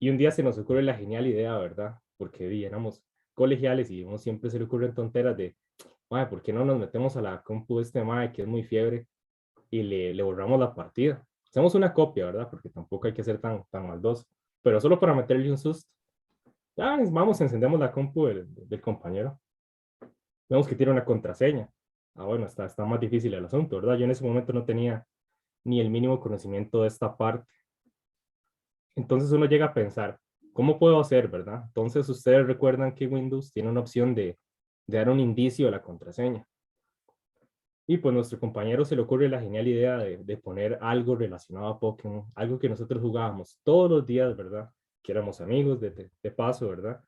Y un día se nos ocurre la genial idea, ¿verdad? Porque éramos colegiales y uno siempre se le ocurren tonteras de, madre, ¿por qué no nos metemos a la compu de este madre que es muy fiebre y le borramos la partida? Hacemos una copia, ¿verdad? Porque tampoco hay que ser tan maldoso, pero solo para meterle un susto. Ya, vamos, encendemos la compu del compañero. Vemos que tiene una contraseña. Ah, bueno, está más difícil el asunto, ¿verdad? Yo en ese momento no tenía ni el mínimo conocimiento de esta parte. Entonces uno llega a pensar, ¿cómo puedo hacer, verdad? Entonces ustedes recuerdan que Windows tiene una opción de dar un indicio a la contraseña. Y pues nuestro compañero se le ocurre la genial idea de poner algo relacionado a Pokémon, algo que nosotros jugábamos todos los días, ¿verdad? Que éramos amigos de paso, ¿verdad?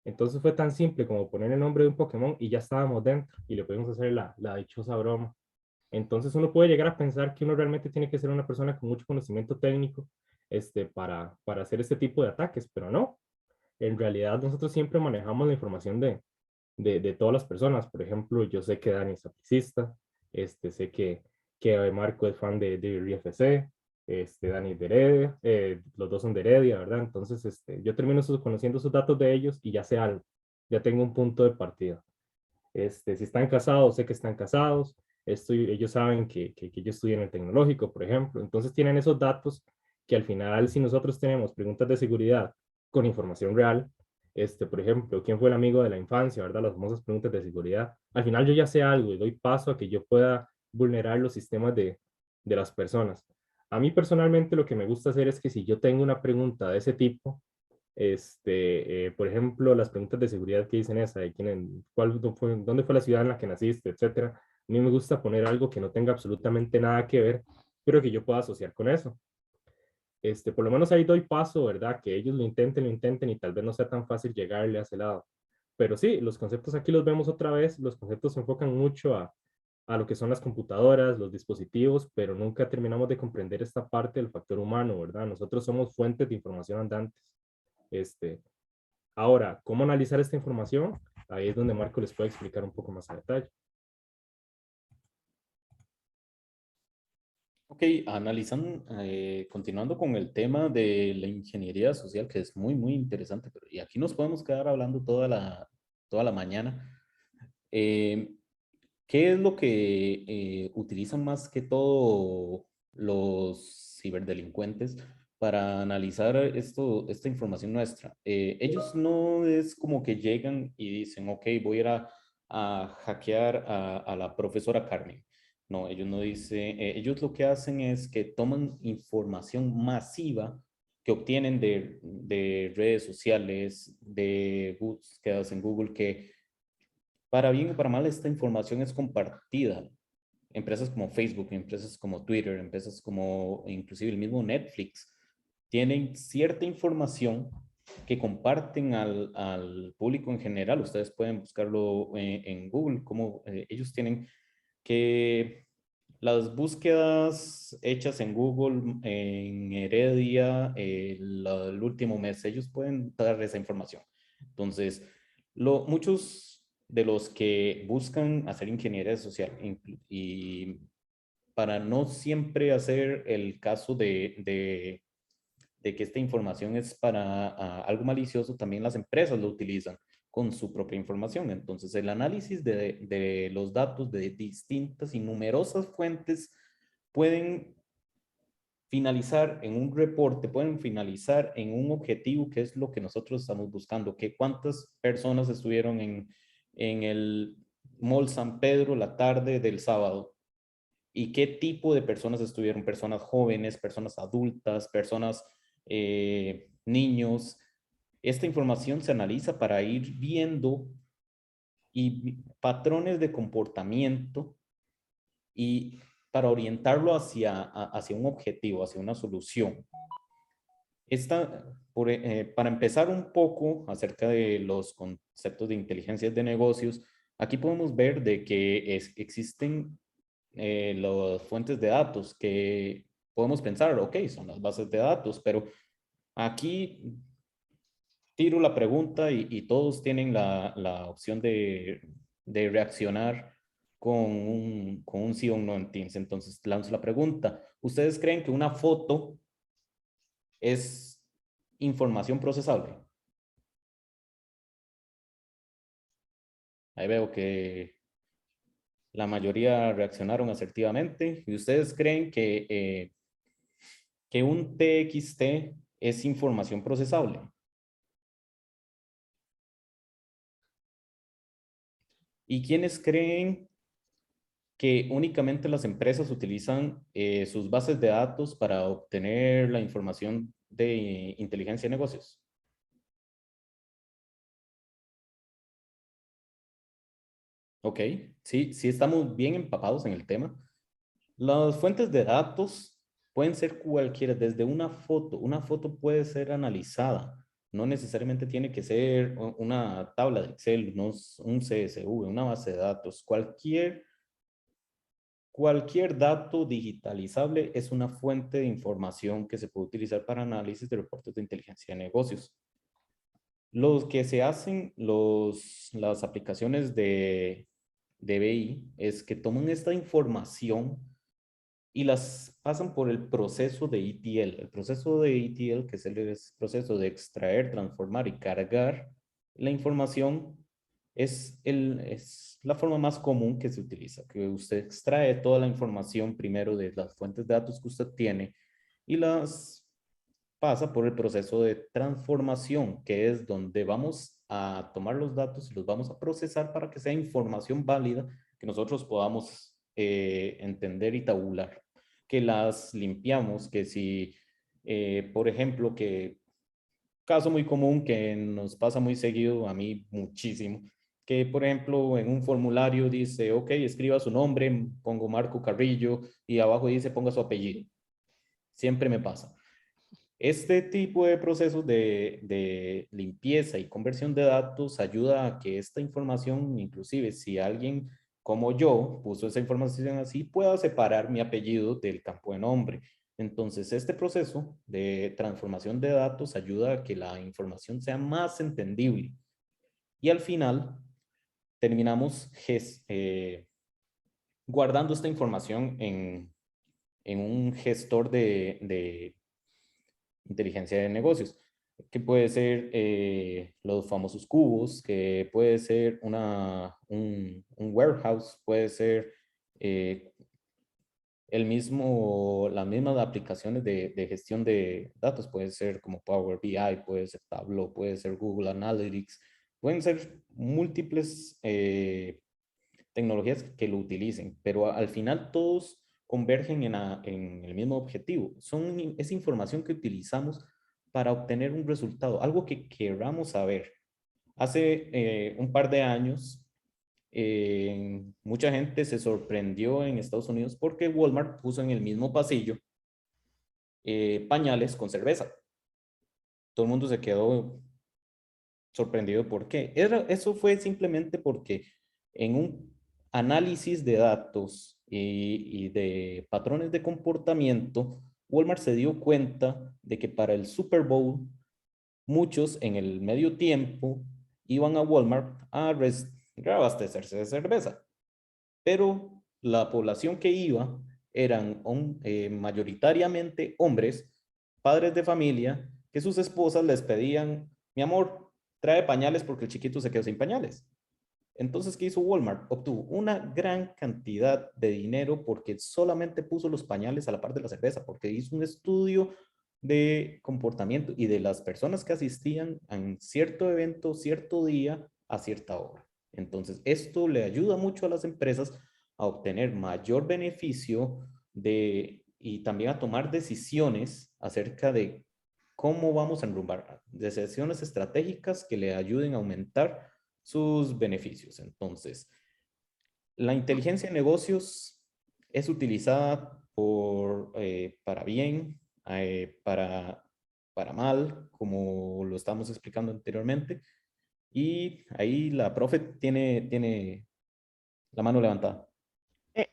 Entonces fue tan simple como poner el nombre de un Pokémon y ya estábamos dentro y le podemos hacer la dichosa broma. Entonces uno puede llegar a pensar que uno realmente tiene que ser una persona con mucho conocimiento técnico para hacer este tipo de ataques, pero no. En realidad nosotros siempre manejamos la información de todas las personas. Por ejemplo, yo sé que Dani es sapricista, sé que Marco es fan de RFC, Dani es de Heredia, los dos son de Heredia, ¿verdad? Entonces, yo termino conociendo sus datos de ellos y ya sé algo, ya tengo un punto de partida. Si están casados, sé que están casados, ellos saben que yo estudié en el tecnológico, por ejemplo, entonces tienen esos datos que al final, si nosotros tenemos preguntas de seguridad con información real, por ejemplo, ¿quién fue el amigo de la infancia, verdad? Las famosas preguntas de seguridad. Al final yo ya sé algo y doy paso a que yo pueda vulnerar los sistemas de las personas. A mí personalmente lo que me gusta hacer es que si yo tengo una pregunta de ese tipo, por ejemplo, las preguntas de seguridad que dicen esa, de dónde fue la ciudad en la que naciste, etcétera. A mí me gusta poner algo que no tenga absolutamente nada que ver, pero que yo pueda asociar con eso. Por lo menos ahí doy paso, ¿verdad? Que ellos lo intenten y tal vez no sea tan fácil llegarle a ese lado. Pero sí, los conceptos aquí los vemos otra vez, los conceptos se enfocan mucho a lo que son las computadoras, los dispositivos, pero nunca terminamos de comprender esta parte del factor humano, ¿verdad? Nosotros somos fuentes de información andantes. Ahora, ¿cómo analizar esta información? Ahí es donde Marco les puede explicar un poco más a detalle. Ok, analizando, continuando con el tema de la ingeniería social, que es muy, muy interesante, y aquí nos podemos quedar hablando toda la mañana. ¿Qué es lo que utilizan más que todo los ciberdelincuentes para analizar esta información nuestra? Ellos no es como que llegan y dicen, ok, voy a ir a hackear a la profesora Carmen. No, ellos no dicen, ellos lo que hacen es que toman información masiva que obtienen de redes sociales, de búsquedas en Google, que para bien o para mal esta información es compartida. Empresas como Facebook, empresas como Twitter, empresas como inclusive el mismo Netflix, tienen cierta información que comparten al público en general. Ustedes pueden buscarlo en Google, como ellos tienen que las búsquedas hechas en Google, en Heredia, el último mes, ellos pueden dar esa información. Entonces, muchos de los que buscan hacer ingeniería social y para no siempre hacer el caso de que esta información es para algo malicioso, también las empresas lo utilizan con su propia información. Entonces, el análisis de los datos de distintas y numerosas fuentes pueden finalizar en un reporte, pueden finalizar en un objetivo que es lo que nosotros estamos buscando, que cuántas personas estuvieron en Mall San Pedro la tarde del sábado y qué tipo de personas estuvieron, personas jóvenes, personas adultas, personas, niños. Esta información se analiza para ir viendo patrones de comportamiento y para orientarlo hacia un objetivo, hacia una solución. Para empezar un poco acerca de los conceptos de inteligencia de negocios, aquí podemos ver de que existen las fuentes de datos que podemos pensar, ok, son las bases de datos, pero aquí tiro la pregunta y todos tienen la opción de reaccionar con un sí o un no en Teams. Entonces lanzo la pregunta. ¿Ustedes creen que una foto es información procesable? Ahí veo que la mayoría reaccionaron asertivamente. ¿Y ustedes creen que un TXT es información procesable? ¿Y quiénes creen que únicamente las empresas utilizan sus bases de datos para obtener la información de inteligencia de negocios? Ok, sí, sí estamos bien empapados en el tema. Las fuentes de datos pueden ser cualquiera, desde una foto. Una foto puede ser analizada. No necesariamente tiene que ser una tabla de Excel, no un CSV, una base de datos. Cualquier dato digitalizable es una fuente de información que se puede utilizar para análisis de reportes de inteligencia de negocios. Los que se hacen, las aplicaciones de BI, es que toman esta información y las pasan por el proceso de ETL. El proceso de ETL, que es el proceso de extraer, transformar y cargar la información, es la forma más común que se utiliza, que usted extrae toda la información primero de las fuentes de datos que usted tiene y las pasa por el proceso de transformación, que es donde vamos a tomar los datos y los vamos a procesar para que sea información válida que nosotros podamos entender y tabular, que las limpiamos, que si, por ejemplo, que caso muy común que nos pasa muy seguido, a mí muchísimo, que por ejemplo en un formulario dice, ok, escriba su nombre, pongo Marco Carrillo y abajo dice ponga su apellido. Siempre me pasa. Este tipo de procesos de limpieza y conversión de datos ayuda a que esta información, inclusive si alguien como yo puso esa información así, pueda separar mi apellido del campo de nombre. Entonces, este proceso de transformación de datos ayuda a que la información sea más entendible. Y al final, terminamos guardando esta información en un gestor de inteligencia de negocios, que puede ser los famosos cubos, que puede ser un warehouse, puede ser las mismas aplicaciones de gestión de datos, puede ser como Power BI, puede ser Tableau, puede ser Google Analytics, pueden ser múltiples tecnologías que lo utilicen, pero al final todos convergen en el mismo objetivo. Es información que utilizamos para obtener un resultado, algo que queramos saber. Hace un par de años, mucha gente se sorprendió en Estados Unidos porque Walmart puso en el mismo pasillo pañales con cerveza. Todo el mundo se quedó sorprendido. ¿Por qué? Eso fue simplemente porque en un análisis de datos y de patrones de comportamiento, Walmart se dio cuenta de que para el Super Bowl, muchos en el medio tiempo iban a Walmart a abastecerse de cerveza. Pero la población que iba eran mayoritariamente hombres, padres de familia, que sus esposas les pedían, mi amor, trae pañales porque el chiquito se quedó sin pañales. Entonces, ¿qué hizo Walmart? Obtuvo una gran cantidad de dinero porque solamente puso los pañales a la par de la cerveza, porque hizo un estudio de comportamiento y de las personas que asistían en cierto evento, cierto día, a cierta hora. Entonces, esto le ayuda mucho a las empresas a obtener mayor beneficio y también a tomar decisiones acerca de cómo vamos a enrumbar, decisiones estratégicas que le ayuden a aumentar sus beneficios. Entonces, la inteligencia de negocios es utilizada para bien, para mal, como lo estamos explicando anteriormente. Y ahí la profe tiene la mano levantada.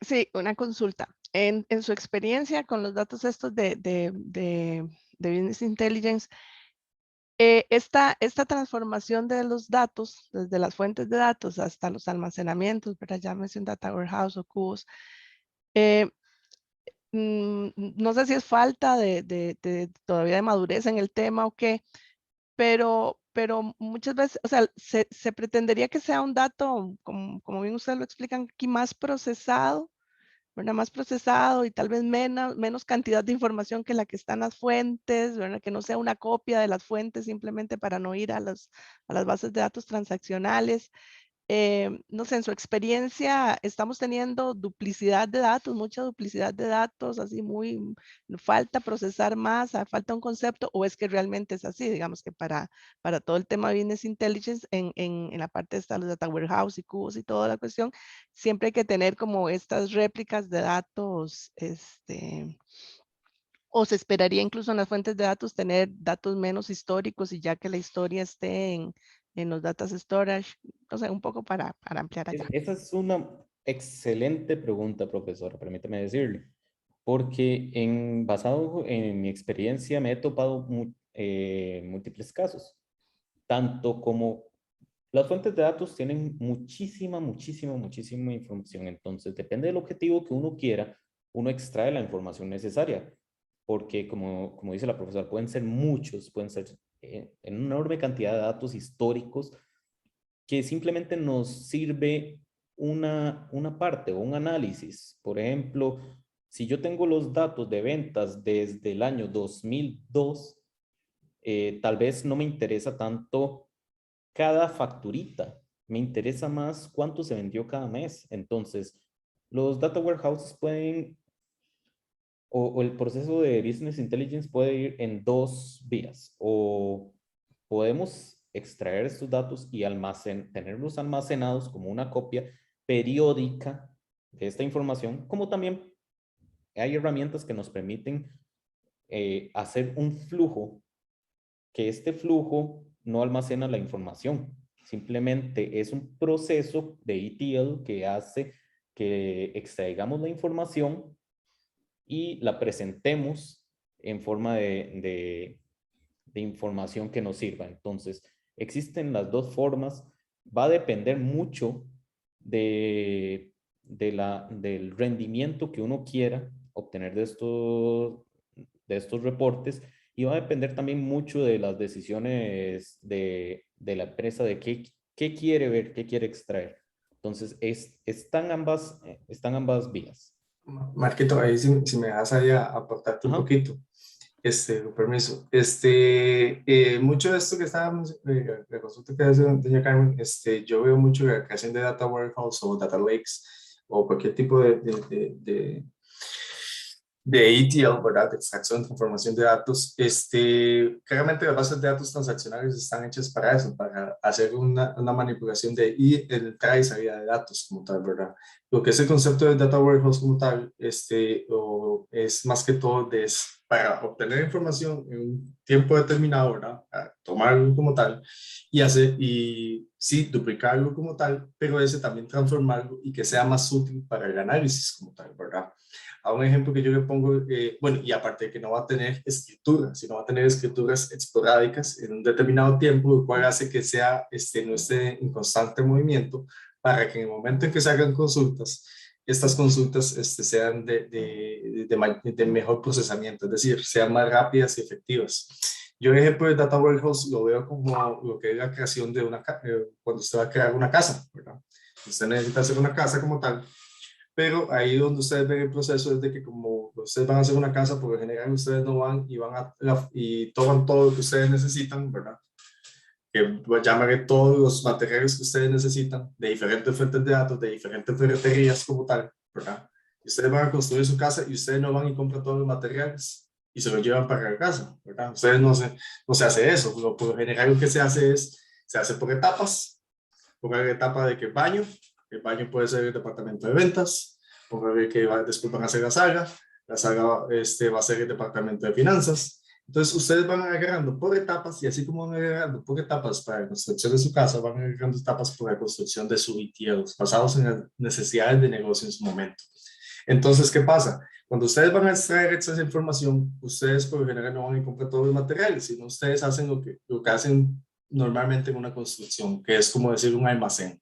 Sí, una consulta. En su experiencia con los datos estos de Business Intelligence, esta transformación de los datos, desde las fuentes de datos hasta los almacenamientos, ¿verdad? Llámese un data warehouse o cubos, no sé si es falta todavía de madurez en el tema o qué, pero muchas veces, o sea, se pretendería que sea un dato, como bien ustedes lo explican aquí, más procesado, ¿verdad? Más procesado y tal vez menos cantidad de información que la que está en las fuentes, ¿verdad? Que no sea una copia de las fuentes simplemente para no ir a las bases de datos transaccionales. No sé, en su experiencia, estamos teniendo duplicidad de datos, mucha duplicidad de datos, así falta procesar más, falta un concepto, o es que realmente es así, digamos que para todo el tema de Business Intelligence, en la parte de los data warehouse y cubos y toda la cuestión, siempre hay que tener como estas réplicas de datos, o se esperaría incluso en las fuentes de datos tener datos menos históricos y ya que la historia esté en los data storage, o sea, un poco para ampliar allá. Esa es una excelente pregunta, profesora, permítame decirle, porque basado en mi experiencia me he topado múltiples casos, tanto como las fuentes de datos tienen muchísima información, entonces depende del objetivo que uno quiera, uno extrae la información necesaria, porque como dice la profesora, pueden ser en una enorme cantidad de datos históricos que simplemente nos sirve una parte o un análisis. Por ejemplo, si yo tengo los datos de ventas desde el año 2002, tal vez no me interesa tanto cada facturita, me interesa más cuánto se vendió cada mes. Entonces, los data warehouses pueden, o el proceso de Business Intelligence puede ir en dos vías, o podemos extraer estos datos y tenerlos almacenados como una copia periódica de esta información, como también hay herramientas que nos permiten hacer un flujo, que este flujo no almacena la información, simplemente es un proceso de ETL que hace que extraigamos la información y la presentemos en forma de información que nos sirva. Entonces, existen las dos formas. Va a depender mucho del rendimiento que uno quiera obtener de estos reportes, y va a depender también mucho de las decisiones de la empresa, de qué quiere ver, qué quiere extraer. Entonces, están ambas vías. Marquito, ahí si me dejas ahí aportarte un poquito. Con permiso. Mucho de esto que estábamos, la consulta que hace doña Carmen, yo veo mucho la creación de data warehouse o data lakes o cualquier tipo de ETL, ¿verdad? De extracción, transformación de datos. Claramente las bases de datos transaccionales están hechas para eso, para hacer una manipulación de entrada y salida de datos como tal, ¿verdad? Lo que es el concepto de data warehouse como tal, es más que todo para obtener información en un tiempo determinado, ¿verdad? Para tomarlo como tal y sí, duplicarlo como tal, pero ese también transformarlo y que sea más útil para el análisis como tal, ¿verdad? A un ejemplo que yo le pongo, bueno, y aparte de que no va a tener escritura, sino va a tener escrituras esporádicas en un determinado tiempo, lo cual hace que no esté en constante movimiento, para que en el momento en que se hagan consultas, estas consultas sean de mejor procesamiento, es decir, sean más rápidas y efectivas. Yo, el ejemplo de Data Warehouse lo veo como lo que es la creación de cuando usted va a crear una casa, ¿verdad? Usted necesita hacer una casa como tal, pero ahí donde ustedes ven el proceso es de que como ustedes van a hacer una casa, por lo general ustedes no van y toman todo lo que ustedes necesitan, ¿verdad? que llamaré todos los materiales que ustedes necesitan de diferentes fuentes de datos, de diferentes ferreterías como tal, ¿verdad? Y ustedes van a construir su casa y ustedes no van y compran todos los materiales y se los llevan para la casa, ¿verdad? Ustedes no se hace eso. Por lo general lo que se hace se hace por etapas. Por la etapa de que el baño puede ser el departamento de ventas, por el que después van a hacer la saga va a ser el departamento de finanzas. Entonces, ustedes van agarrando por etapas y así como van agarrando por etapas para la construcción de su casa, van agarrando etapas para la construcción de sus BTLs, basados en las necesidades de negocio en su momento. Entonces, ¿qué pasa? Cuando ustedes van a extraer esa información, ustedes por lo general no van a comprar todos los materiales, sino ustedes hacen lo que hacen normalmente en una construcción, que es como decir un almacén,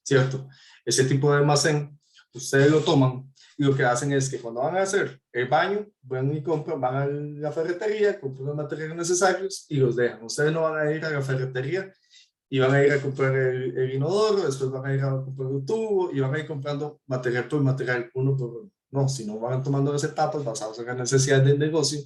¿cierto? Ese tipo de almacén, ustedes lo toman y lo que hacen es que cuando van a hacer el baño, van y compran, van a la ferretería, compran los materiales necesarios y los dejan. Ustedes no van a ir a la ferretería y van a ir a comprar el inodoro, después van a ir a comprar el tubo y van a ir comprando material por material, uno por uno. No, si no van tomando las etapas basadas en las necesidades del negocio,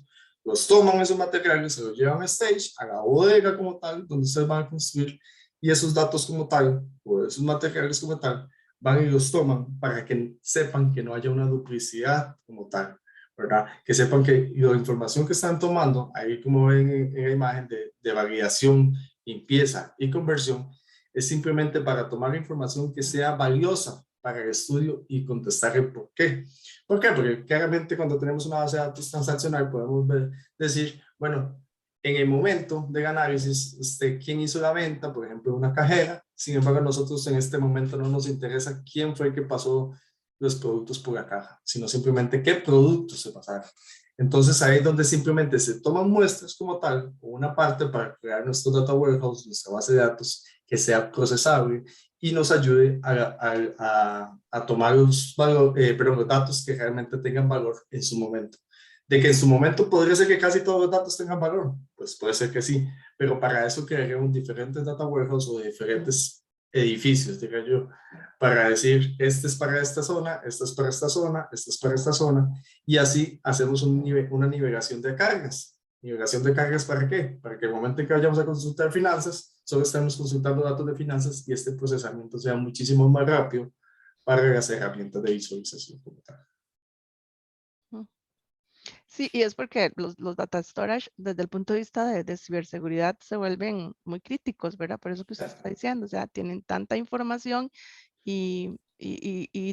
los toman esos materiales, se los llevan a stage, a la bodega como tal, donde ustedes van a construir, y esos datos como tal, o esos materiales como tal, van y los toman para que sepan que no haya una duplicidad como tal, ¿verdad? Que sepan que la información que están tomando, ahí como ven en la imagen de validación, limpieza y conversión, es simplemente para tomar información que sea valiosa para el estudio y contestar el por qué. ¿Por qué? Porque claramente cuando tenemos una base de datos transaccional podemos decir, bueno, en el momento del análisis, quién hizo la venta, por ejemplo, una cajera. Sin embargo, a nosotros en este momento no nos interesa quién fue el que pasó los productos por la caja, sino simplemente qué productos se pasaron. Entonces ahí es donde simplemente se toman muestras como tal, o una parte para crear nuestro data warehouse, nuestra base de datos, que sea procesable y nos ayude a tomar los datos que realmente tengan valor en su momento. De que en su momento podría ser que casi todos los datos tengan valor, pues puede ser que sí, pero para eso crearíamos diferentes data warehouse o diferentes edificios, diría yo, para decir, este es para esta zona, este es para esta zona, este es para esta zona, y así hacemos una nivelación de cargas. ¿Nivelación de cargas para qué? Para que el momento en que vayamos a consultar finanzas, solo estemos consultando datos de finanzas y este procesamiento sea muchísimo más rápido para las herramientas de visualización como tal. Sí, y es porque los data storage, desde el punto de vista de ciberseguridad, se vuelven muy críticos, ¿verdad? Por eso que usted está diciendo, o sea, tienen tanta información y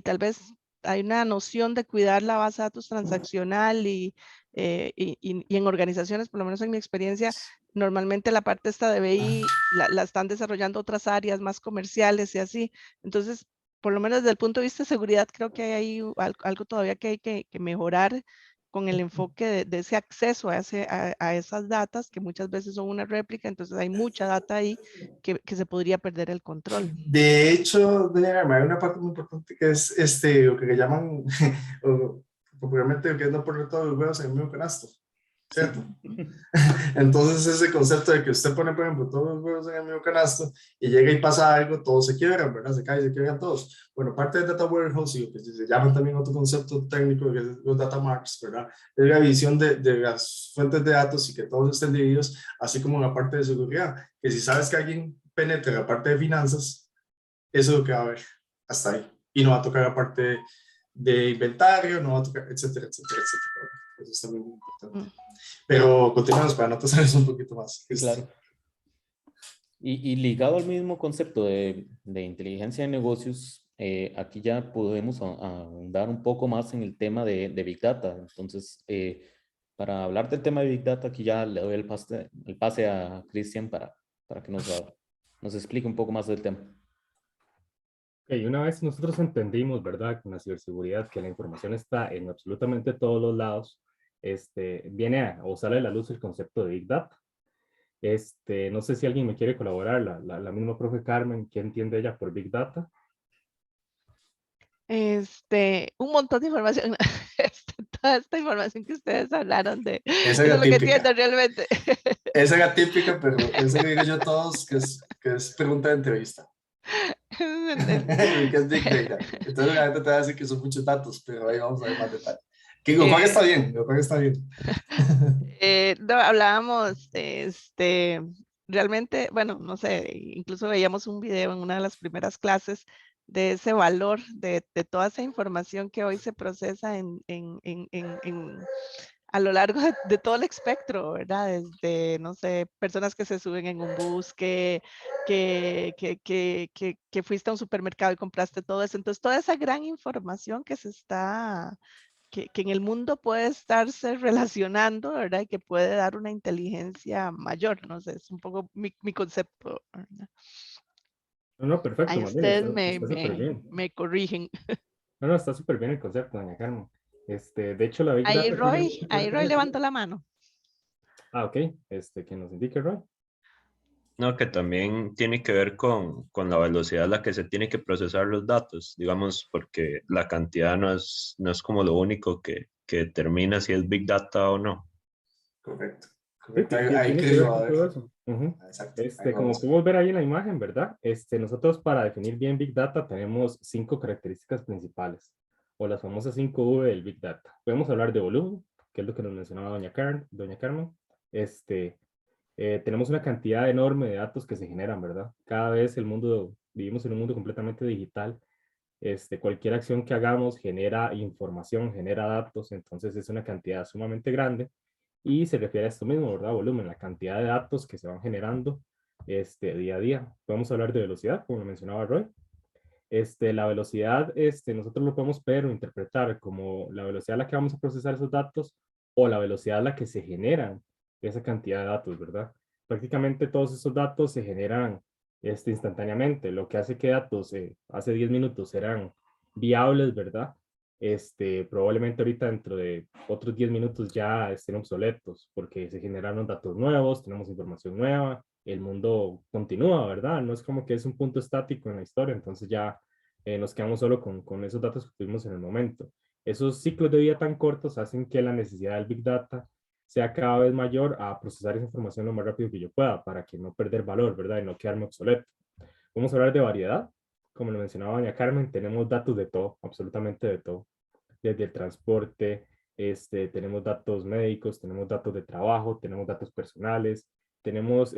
tal vez hay una noción de cuidar la base de datos transaccional y en organizaciones, por lo menos en mi experiencia, normalmente la parte esta de BI la están desarrollando otras áreas más comerciales y así. Entonces, por lo menos desde el punto de vista de seguridad, creo que hay algo todavía que hay que mejorar con el enfoque de ese acceso a esas datas, que muchas veces son una réplica, entonces hay mucha data ahí que se podría perder el control. De hecho, doña Garma, hay una parte muy importante que es lo que le llaman popularmente que es no poner todos los huevos en el mismo canasto, ¿cierto? Entonces ese concepto de que usted pone, por ejemplo, todos los huevos en el mismo canasto y llega y pasa algo, todos se quiebran, ¿verdad? Se caen, se quiebran todos. Bueno, parte del data warehouse, y lo que se llama también otro concepto técnico, que es los data marks, ¿verdad? Es la visión de las fuentes de datos y que todos estén divididos, así como la parte de seguridad, que si sabes que alguien penetra la parte de finanzas, eso es lo que va a haber hasta ahí. Y no va a tocar la parte de inventario, no va a tocar, etcétera, etcétera, etcétera. Eso es también muy importante. Pero continuamos para no pasarles un poquito más. Claro. Y ligado al mismo concepto de inteligencia de negocios, aquí ya podemos ahondar un poco más en el tema de Big Data. Entonces, para hablar del tema de Big Data, aquí ya le doy el pase a Cristian para que nos explique un poco más del tema. Okay, una vez nosotros entendimos, ¿verdad?, con la ciberseguridad que la información está en absolutamente todos los lados, viene o sale a la luz el concepto de Big Data. No sé si alguien me quiere colaborar, la misma profe Carmen, ¿qué entiende ella por Big Data? Un montón de información, toda esta información que ustedes hablaron de, esa es lo que entiendo realmente. Esa era típica, pero eso le digo yo a todos que es pregunta de entrevista. Que es Big Data. Entonces la gente te va a decir que son muchos datos, pero ahí vamos a ver más detalle. Que lo cual está bien, lo cual está bien. No, hablábamos de realmente, bueno, no sé, incluso veíamos un video en una de las primeras clases de ese valor, de toda esa información que hoy se procesa a lo largo de todo el espectro, ¿verdad? Desde, no sé, personas que se suben en un bus, que fuiste a un supermercado y compraste todo eso. Entonces, toda esa gran información que se está, que en el mundo puede estarse relacionando, ¿verdad? Y que puede dar una inteligencia mayor, no sé, es un poco mi concepto, ¿verdad? No, no, perfecto, Ahí más bien, ustedes está súper bien. me corrigen. No, no, está súper bien el concepto, doña Carmen. De hecho, la Big Data tiene mucho que ver Ahí con Roy eso. levantó la mano. Ah, ok, que nos indique, Roy. No, que también tiene que ver con la velocidad a la que se tiene que procesar los datos, digamos, porque la cantidad no es como lo único que determina si es Big Data o no. Correcto, Sí, correcto. Ahí tiene que creo, ver a con ver. todo eso. Ujú. Exacto, ahí Como vamos. podemos ver ahí en la imagen, ¿verdad? Nosotros para definir bien Big Data tenemos 5 características principales, o las famosas 5V del Big Data. Podemos hablar de volumen, que es lo que nos mencionaba doña Carmen. Tenemos una cantidad enorme de datos que se generan, ¿verdad? Cada vez vivimos en un mundo completamente digital. Cualquier acción que hagamos genera información, genera datos, entonces es una cantidad sumamente grande y se refiere a esto mismo, ¿verdad? Volumen, la cantidad de datos que se van generando día a día. Podemos hablar de velocidad, como lo mencionaba Roy. La velocidad, nosotros lo podemos ver o interpretar como la velocidad a la que vamos a procesar esos datos o la velocidad a la que se generan esa cantidad de datos, ¿verdad? Prácticamente todos esos datos se generan instantáneamente, lo que hace que datos hace 10 minutos eran viables, ¿verdad? Probablemente ahorita dentro de otros 10 minutos ya estén obsoletos porque se generaron datos nuevos, tenemos información nueva, el mundo continúa, ¿verdad? No es como que es un punto estático en la historia, entonces ya nos quedamos solo con esos datos que tuvimos en el momento. Esos ciclos de vida tan cortos hacen que la necesidad del Big Data sea cada vez mayor a procesar esa información lo más rápido que yo pueda para que no perder valor, ¿verdad? Y no quedarme obsoleto. Vamos a hablar de variedad. Como lo mencionaba doña Carmen, tenemos datos de todo, absolutamente de todo. Desde el transporte, tenemos datos médicos, tenemos datos de trabajo, tenemos datos personales, tenemos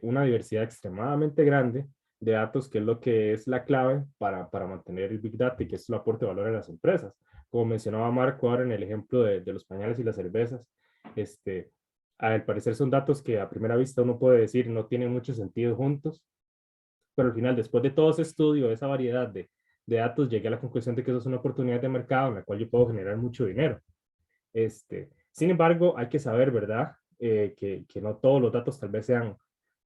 una diversidad extremadamente grande de datos, que es lo que es la clave para mantener el Big Data y que es el aporte de valor a las empresas. Como mencionaba Marco ahora en el ejemplo de los pañales y las cervezas, al parecer son datos que a primera vista uno puede decir no tienen mucho sentido juntos, pero al final, después de todo ese estudio, de esa variedad de datos, llegué a la conclusión de que eso es una oportunidad de mercado en la cual yo puedo generar mucho dinero. Sin embargo, hay que saber, ¿verdad? Que no todos los datos tal vez sean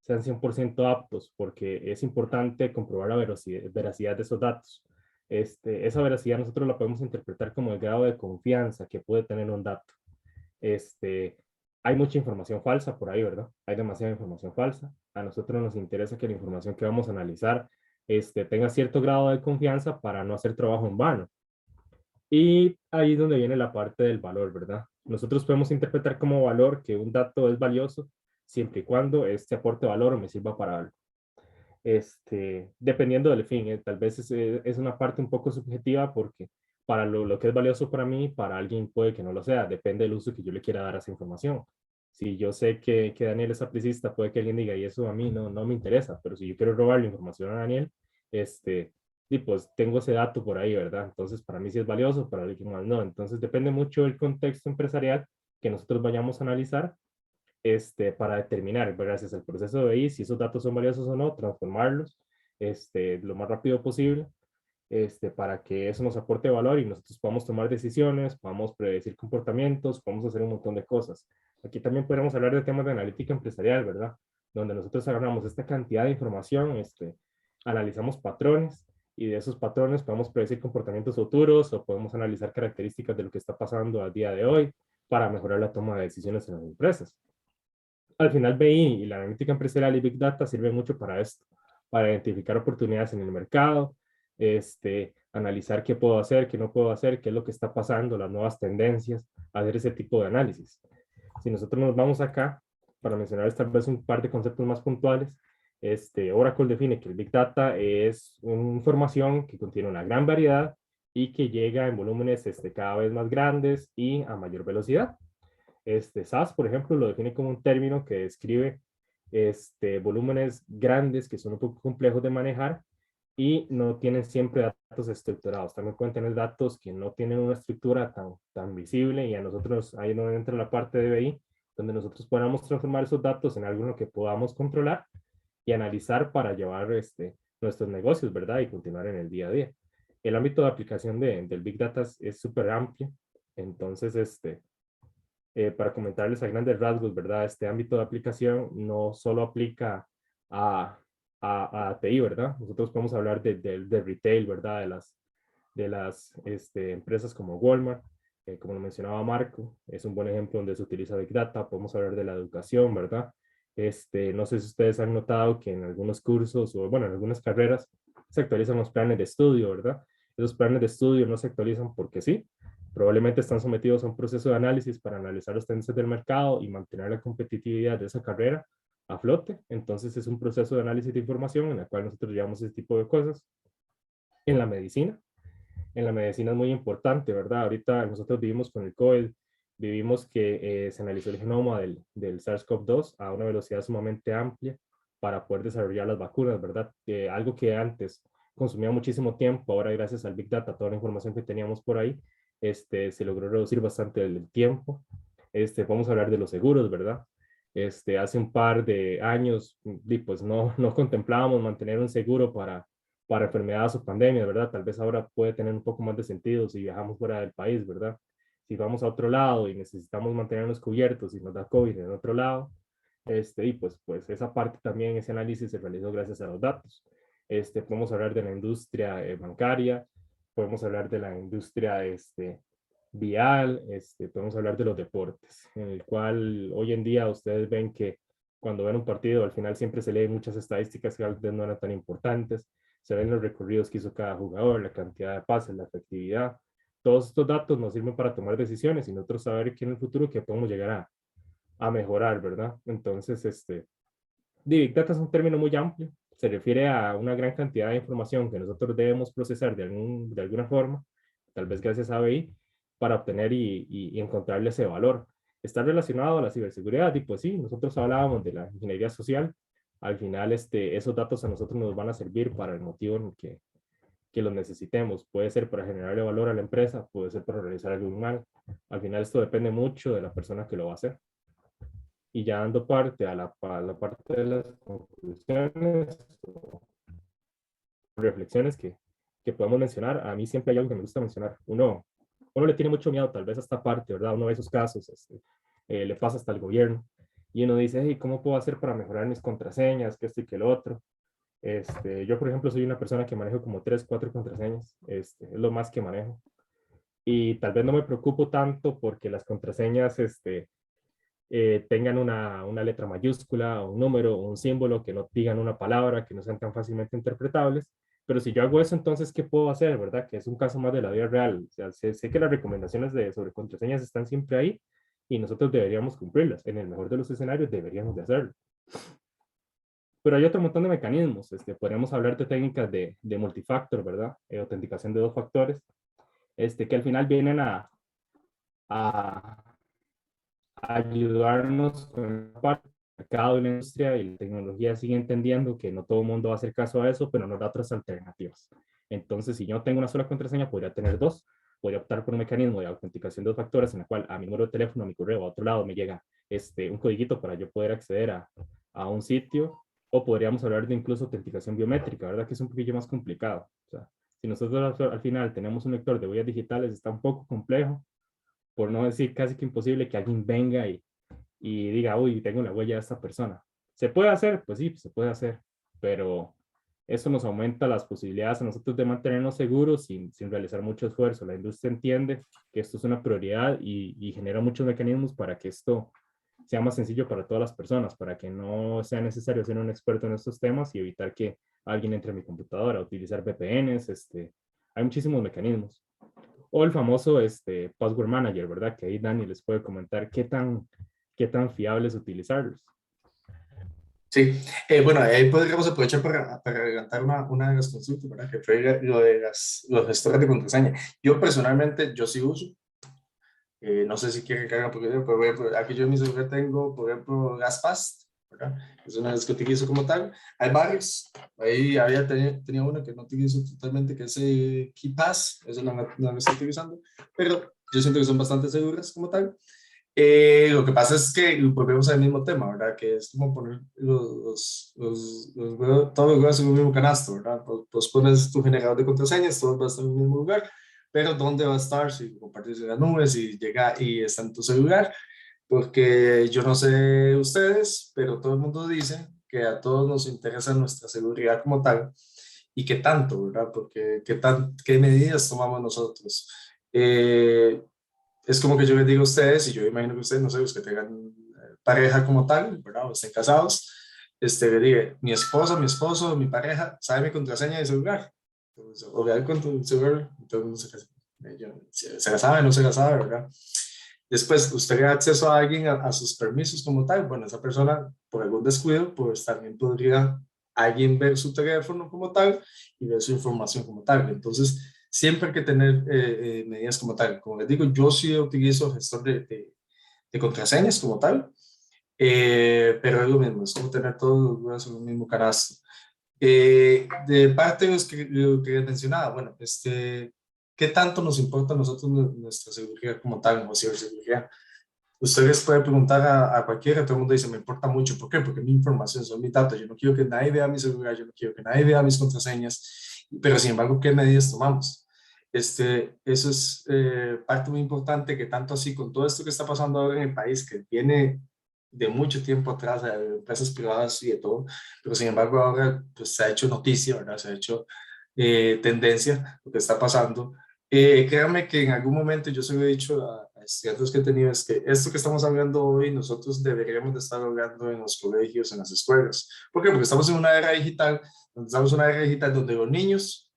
100% aptos, porque es importante comprobar la veracidad de esos datos. Esa veracidad nosotros la podemos interpretar como el grado de confianza que puede tener un dato. Hay mucha información falsa por ahí, ¿verdad? Hay demasiada información falsa. A nosotros nos interesa que la información que vamos a analizar tenga cierto grado de confianza para no hacer trabajo en vano. Y ahí es donde viene la parte del valor, ¿verdad? Nosotros podemos interpretar como valor que un dato es valioso siempre y cuando aporte valor o me sirva para algo. Dependiendo del fin, tal vez es una parte un poco subjetiva porque para lo que es valioso para mí, para alguien puede que no lo sea, depende del uso que yo le quiera dar a esa información. Si yo sé que Daniel es apricista, puede que alguien diga, y eso a mí no me interesa, pero si yo quiero robarle información a Daniel, y pues tengo ese dato por ahí, ¿verdad? Entonces para mí sí es valioso, para alguien más no. Entonces depende mucho del contexto empresarial que nosotros vayamos a analizar para determinar, gracias al proceso de ahí, si esos datos son valiosos o no, transformarlos lo más rápido posible, para que eso nos aporte valor y nosotros podamos tomar decisiones, podamos predecir comportamientos, podamos hacer un montón de cosas. Aquí también podemos hablar de temas de analítica empresarial, ¿verdad? Donde nosotros agarramos esta cantidad de información, analizamos patrones y de esos patrones podemos predecir comportamientos futuros o podemos analizar características de lo que está pasando a día de hoy para mejorar la toma de decisiones en las empresas. Al final, BI y la analítica empresarial y Big Data sirven mucho para esto, para identificar oportunidades en el mercado, analizar qué puedo hacer, qué no puedo hacer, qué es lo que está pasando, las nuevas tendencias, hacer ese tipo de análisis. Si nosotros nos vamos acá, para mencionar tal vez un par de conceptos más puntuales, Oracle define que el Big Data es una información que contiene una gran variedad y que llega en volúmenes cada vez más grandes y a mayor velocidad. SAS, por ejemplo, lo define como un término que describe volúmenes grandes que son un poco complejos de manejar y no tienen siempre datos estructurados. También pueden tener datos que no tienen una estructura tan visible, y a nosotros ahí no entra la parte de BI, donde nosotros podamos transformar esos datos en algo en lo que podamos controlar y analizar para llevar nuestros negocios, ¿verdad? Y continuar en el día a día. El ámbito de aplicación del Big Data es súper amplio. Entonces, para comentarles a grandes rasgos, ¿verdad? Este ámbito de aplicación no solo aplica a TI, ¿verdad? Nosotros podemos hablar de retail, ¿verdad? De las empresas como Walmart, como lo mencionaba Marco, es un buen ejemplo donde se utiliza Big Data. Podemos hablar de la educación, ¿verdad? No sé si ustedes han notado que en algunos cursos o, bueno, en algunas carreras se actualizan los planes de estudio, ¿verdad? Esos planes de estudio no se actualizan porque sí, probablemente están sometidos a un proceso de análisis para analizar los tendencias del mercado y mantener la competitividad de esa carrera a flote. Entonces es un proceso de análisis de información en el cual nosotros llevamos ese tipo de cosas. En la medicina es muy importante, ¿verdad? Ahorita nosotros vivimos con el COVID, vivimos que se analizó el genoma del SARS-CoV-2 a una velocidad sumamente amplia para poder desarrollar las vacunas, ¿verdad? Algo que antes consumía muchísimo tiempo, ahora gracias al Big Data, toda la información que teníamos por ahí, se logró reducir bastante el tiempo. Vamos a hablar de los seguros, ¿verdad? Hace un par de años, pues no contemplábamos mantener un seguro para enfermedades o pandemias, ¿verdad? Tal vez ahora puede tener un poco más de sentido si viajamos fuera del país, ¿verdad? Si vamos a otro lado y necesitamos mantenernos cubiertos y nos da COVID en otro lado, y pues esa parte también, ese análisis se realizó gracias a los datos. Podemos hablar de la industria bancaria, podemos hablar de la industria vial, podemos hablar de los deportes, en el cual hoy en día ustedes ven que cuando ven un partido al final siempre se leen muchas estadísticas que a veces no eran tan importantes, se ven los recorridos que hizo cada jugador, la cantidad de pases, la efectividad. Todos estos datos nos sirven para tomar decisiones y nosotros saber que en el futuro que podemos llegar a mejorar, ¿verdad? Entonces, Big Data es un término muy amplio, se refiere a una gran cantidad de información que nosotros debemos procesar de alguna forma, tal vez gracias a BI, para obtener y encontrarle ese valor. Está relacionado a la ciberseguridad, y pues sí, nosotros hablábamos de la ingeniería social. Al final, esos datos a nosotros nos van a servir para el motivo en que los necesitemos. Puede ser para generarle valor a la empresa, puede ser para realizar algún mal. Al final esto depende mucho de la persona que lo va a hacer. Y ya dando parte a la parte de las conclusiones o reflexiones que podemos mencionar, a mí siempre hay algo que me gusta mencionar. Uno le tiene mucho miedo tal vez a esta parte, ¿verdad? Uno ve esos casos, le pasa hasta el gobierno, y uno dice, hey, ¿cómo puedo hacer para mejorar mis contraseñas? Que esto y que lo otro. Yo, por ejemplo, soy una persona que manejo como 3, 4 contraseñas, es lo más que manejo. Y tal vez no me preocupo tanto porque las contraseñas tengan una letra mayúscula, o un número, o un símbolo, que no digan una palabra, que no sean tan fácilmente interpretables. Pero si yo hago eso, entonces, ¿qué puedo hacer, verdad? Que es un caso más de la vida real. O sea, sé que las recomendaciones sobre contraseñas están siempre ahí y nosotros deberíamos cumplirlas. En el mejor de los escenarios deberíamos de hacerlo. Pero hay otro montón de mecanismos. Podríamos hablar de técnicas de multifactor, ¿verdad? Autenticación de 2 factores, que al final vienen a ayudarnos con el mercado y la industria, y la tecnología sigue entendiendo que no todo el mundo va a hacer caso a eso, pero nos da otras alternativas. Entonces, si yo no tengo una sola contraseña, podría tener 2. Podría optar por un mecanismo de autenticación de 2 factores en el cual a mi número de teléfono, a mi correo, a otro lado me llega un codiguito para yo poder acceder a un sitio. O podríamos hablar de incluso autenticación biométrica, ¿verdad? Que es un poquillo más complicado. O sea, si nosotros al final tenemos un lector de huellas digitales, está un poco complejo, por no decir casi que imposible, que alguien venga y diga, uy, tengo la huella de esta persona. ¿Se puede hacer? Pues sí, se puede hacer, pero eso nos aumenta las posibilidades a nosotros de mantenernos seguros sin realizar mucho esfuerzo. La industria entiende que esto es una prioridad y genera muchos mecanismos para que esto sea más sencillo para todas las personas, para que no sea necesario ser un experto en estos temas y evitar que alguien entre a mi computadora, utilizar VPNs, hay muchísimos mecanismos. O el famoso Password Manager, ¿verdad? Que ahí Dani les puede comentar qué tan fiable es utilizarlos. Sí, bueno, ahí podríamos aprovechar para adelantar una de las consultas, ¿verdad? Que fue lo de los gestores de contraseña. Yo personalmente, yo sí uso, no sé si quieren que haga, porque aquí yo en mi celular tengo, por ejemplo, LastPass, ¿verdad? Es una vez que utilizo como tal. Hay varios, ahí tenía uno que no utilizo totalmente, que es KeePass, eso no lo estoy utilizando, pero yo siento que son bastante seguras como tal. Lo que pasa es que volvemos al mismo tema, ¿verdad? Que es como poner todos los huevos en un mismo canasto, ¿verdad? Pues pones tu generador de contraseñas, todos van a estar en el mismo lugar, pero ¿dónde va a estar si compartes en las nubes y llega y está en tu celular? Porque yo no sé ustedes, pero todo el mundo dice que a todos nos interesa nuestra seguridad como tal y qué tanto, ¿verdad? Porque qué medidas tomamos nosotros. Es como que yo les digo a ustedes, y yo imagino que ustedes, no sé, los que tengan pareja como tal, ¿verdad? O estén casados, le diga, mi esposa, mi esposo, mi pareja, sabe mi contraseña de celular. Entonces, o le con tu celular, entonces se la sabe, no se la sabe, ¿verdad? Después, usted le da acceso a alguien a sus permisos como tal. Bueno, esa persona, por algún descuido, pues también podría alguien ver su teléfono como tal y ver su información como tal. Entonces, siempre hay que tener medidas como tal. Como les digo, yo sí utilizo gestor de contraseñas como tal, pero es lo mismo, es como tener todos los huevos en un mismo canasto. De parte de lo que mencionaba, bueno, ¿qué tanto nos importa a nosotros nuestra seguridad como tal, o ciberseguridad? Ustedes pueden preguntar a cualquiera, todo el mundo dice, me importa mucho. ¿Por qué? Porque mi información, son mis datos. Yo no quiero que nadie vea mi seguridad, yo no quiero que nadie vea mis contraseñas, pero sin embargo, ¿qué medidas tomamos? Eso es parte muy importante, que tanto así con todo esto que está pasando ahora en el país, que viene de mucho tiempo atrás, de empresas privadas y de todo, pero sin embargo ahora pues, se ha hecho noticia, ¿verdad? Se ha hecho tendencia lo que está pasando. Créanme que en algún momento yo se lo he dicho a estudiantes que he tenido, es que esto que estamos hablando hoy nosotros deberíamos de estar hablando en los colegios, en las escuelas. ¿Por qué? Porque estamos en una era digital, donde los niños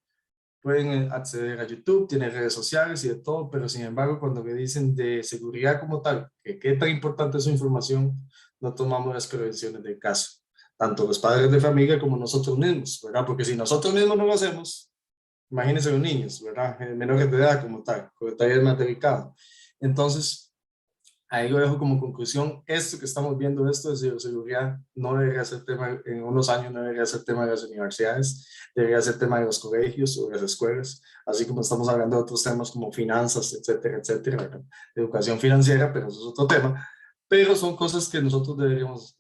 pueden acceder a YouTube, tienen redes sociales y de todo, pero sin embargo cuando me dicen de seguridad como tal, que qué tan importante es su información, no tomamos las prevenciones del caso, tanto los padres de familia como nosotros mismos, ¿verdad? Porque si nosotros mismos no lo hacemos, imagínense los niños, ¿verdad? Menores de edad como tal, que todavía es más delicado. Entonces, ahí lo dejo como conclusión. Esto que estamos viendo, esto de ciberseguridad, no debería ser tema, en unos años no debería ser tema de las universidades, debería ser tema de los colegios o de las escuelas, así como estamos hablando de otros temas como finanzas, etcétera, etcétera, ¿verdad? Educación financiera, pero eso es otro tema. Pero son cosas que nosotros deberíamos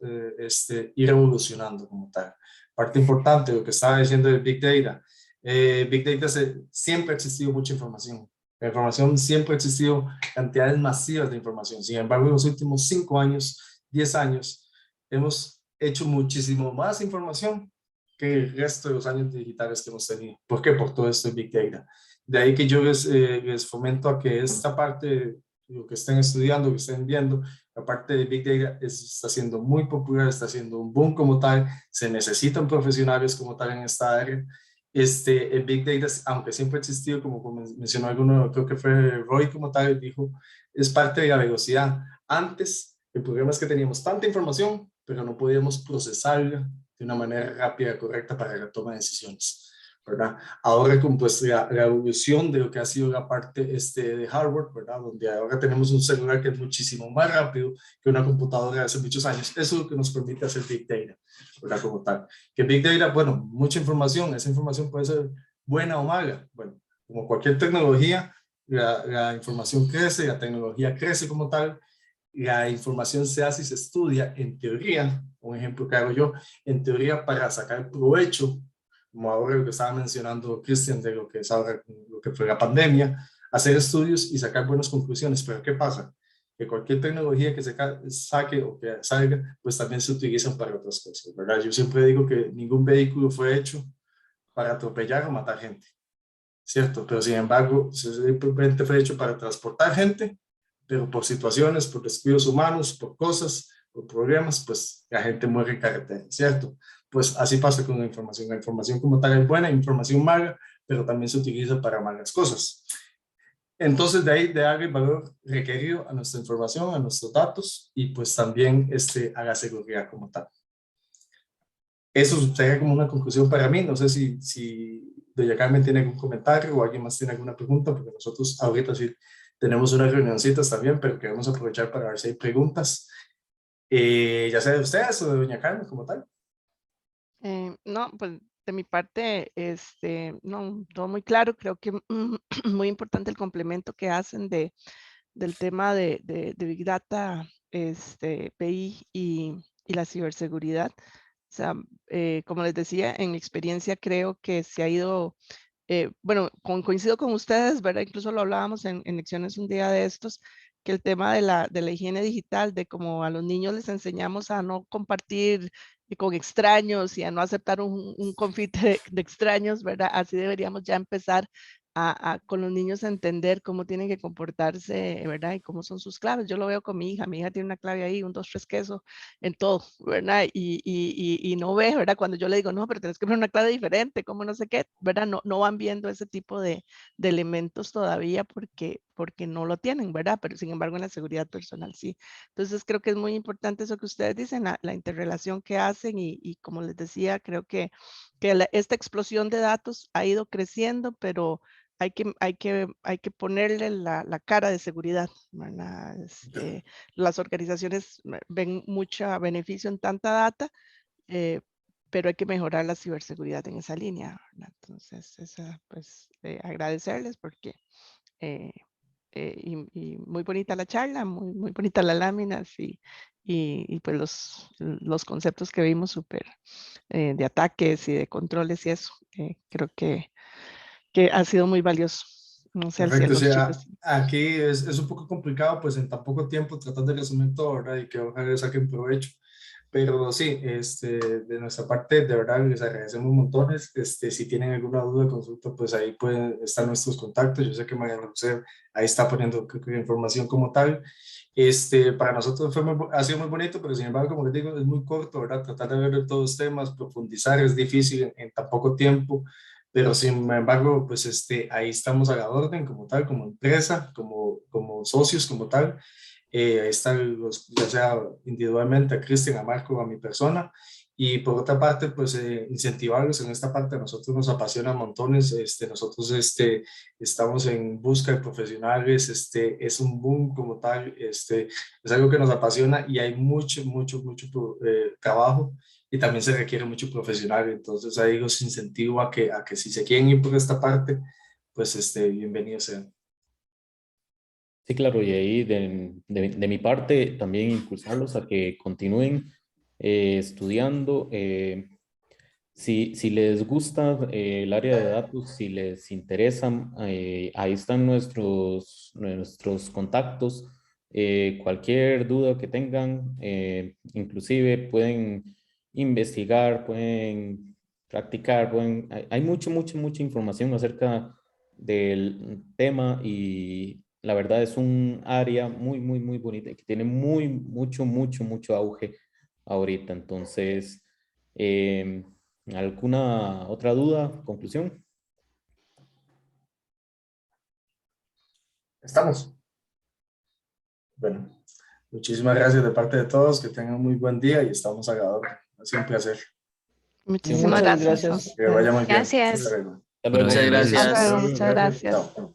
ir evolucionando como tal. Parte importante, lo que estaba diciendo del Big Data. Big Data siempre ha existido mucha información. La información siempre ha existido, cantidades masivas de información. Sin embargo, en los últimos 5 años, 10 años, hemos hecho muchísimo más información que el resto de los años digitales que hemos tenido. ¿Por qué? Por todo esto de Big Data. De ahí que yo les fomento a que esta parte, lo que estén estudiando, que estén viendo, la parte de Big Data está siendo muy popular, está siendo un boom como tal, se necesitan profesionales como tal en esta área. El Big Data, aunque siempre ha existido, como mencionó alguno, creo que fue Roy como tal, dijo, es parte de la velocidad. Antes, el problema es que teníamos tanta información, pero no podíamos procesarla de una manera rápida, correcta para la toma de decisiones, ¿verdad? Ahora con pues la evolución de lo que ha sido la parte de hardware, ¿verdad? Donde ahora tenemos un celular que es muchísimo más rápido que una computadora de hace muchos años. Eso es lo que nos permite hacer Big Data, ¿verdad? Como tal. Que Big Data, bueno, mucha información, esa información puede ser buena o mala. Bueno, como cualquier tecnología, la información crece, la tecnología crece como tal, la información se hace y se estudia en teoría, un ejemplo que hago yo, en teoría para sacar provecho, como ahora lo que estaba mencionando Cristian, de lo que es ahora lo que fue la pandemia, hacer estudios y sacar buenas conclusiones. Pero ¿qué pasa? Que cualquier tecnología que se saque o que salga, pues también se utilizan para otras cosas, ¿verdad? Yo siempre digo que ningún vehículo fue hecho para atropellar o matar gente, ¿cierto? Pero sin embargo, simplemente fue hecho para transportar gente, pero por situaciones, por descuidos humanos, por cosas, por problemas, pues la gente muere en carretera, ¿cierto? Pues así pasa con la información. La información como tal es buena, información mala, pero también se utiliza para malas cosas. Entonces, de ahí de darle el valor requerido a nuestra información, a nuestros datos y pues también a la seguridad como tal. Eso sería como una conclusión para mí. No sé si doña Carmen tiene algún comentario o alguien más tiene alguna pregunta, porque nosotros ahorita sí tenemos unas reunioncitas también, pero queremos aprovechar para ver si hay preguntas. Ya sea de ustedes o de doña Carmen como tal. No, pues de mi parte, no, todo muy claro. Creo que muy importante el complemento que hacen del tema de Big Data, PI y la ciberseguridad. O sea, como les decía, en mi experiencia creo que se ha ido, bueno, coincido con ustedes, ¿verdad? Incluso lo hablábamos en lecciones un día de estos, que el tema de la higiene digital, de cómo a los niños les enseñamos a no compartir con extraños y a no aceptar un confite de extraños, ¿verdad? Así deberíamos ya empezar con los niños a entender cómo tienen que comportarse, ¿verdad? Y cómo son sus claves. Yo lo veo con mi hija tiene una clave ahí, 1, 2, 3 queso, en todo, ¿verdad? Y no ve, ¿verdad? Cuando yo le digo, no, pero tienes que poner una clave diferente, como no sé qué, ¿verdad? No van viendo ese tipo de elementos todavía porque no lo tienen, ¿verdad? Pero sin embargo en la seguridad personal sí. Entonces creo que es muy importante eso que ustedes dicen, la interrelación que hacen y como les decía, creo que esta explosión de datos ha ido creciendo, pero hay que ponerle la cara de seguridad, ¿verdad? Las organizaciones ven mucho beneficio en tanta data, pero hay que mejorar la ciberseguridad en esa línea, ¿verdad? Entonces, pues agradecerles porque y muy bonita la charla, muy bonita las láminas y pues los conceptos que vimos súper de ataques y de controles y eso, creo que ha sido muy valioso. No sé si a Perfecto, los sí, chicos. aquí es un poco complicado, pues en tan poco tiempo tratar de resumir todo, ¿verdad? Y que ojalá le saquen provecho. Pero sí, de nuestra parte, de verdad, les agradecemos montones. Si tienen alguna duda, consulta, pues ahí pueden estar nuestros contactos. Yo sé que Mariana José ahí está poniendo creo que información como tal. Para nosotros ha sido muy bonito, pero sin embargo, como les digo, es muy corto, ¿verdad? Tratar de ver todos los temas, profundizar es difícil en tan poco tiempo. Pero sin embargo, pues ahí estamos a la orden como tal, como empresa, como socios como tal. Ahí están ya sea individualmente a Cristian, a Marco, a mi persona. Y por otra parte, pues incentivarlos en esta parte. A nosotros nos apasiona montones. Nosotros estamos en busca de profesionales. Es un boom como tal. Es algo que nos apasiona y hay mucho, mucho, mucho trabajo y también se requiere mucho profesional. Entonces ahí los incentivo a que si se quieren ir por esta parte, pues bienvenidos sean. Sí, claro, y ahí de mi parte también impulsarlos a que continúen estudiando. Si les gusta el área de datos, si les interesan, ahí están nuestros contactos. Cualquier duda que tengan, inclusive pueden investigar, pueden practicar, hay mucha información acerca del tema y la verdad es un área muy bonita y que tiene mucho auge ahorita. Entonces, ¿alguna otra duda, conclusión? Estamos. Bueno, muchísimas gracias de parte de todos, que tengan un muy buen día y estamos a la orden. Ha sido un placer. Muchísimas Muchas gracias. gracias. Que vaya muy bien. Gracias. Hasta luego. Hasta luego. Muchas gracias. Hasta luego, muchas gracias. Chao.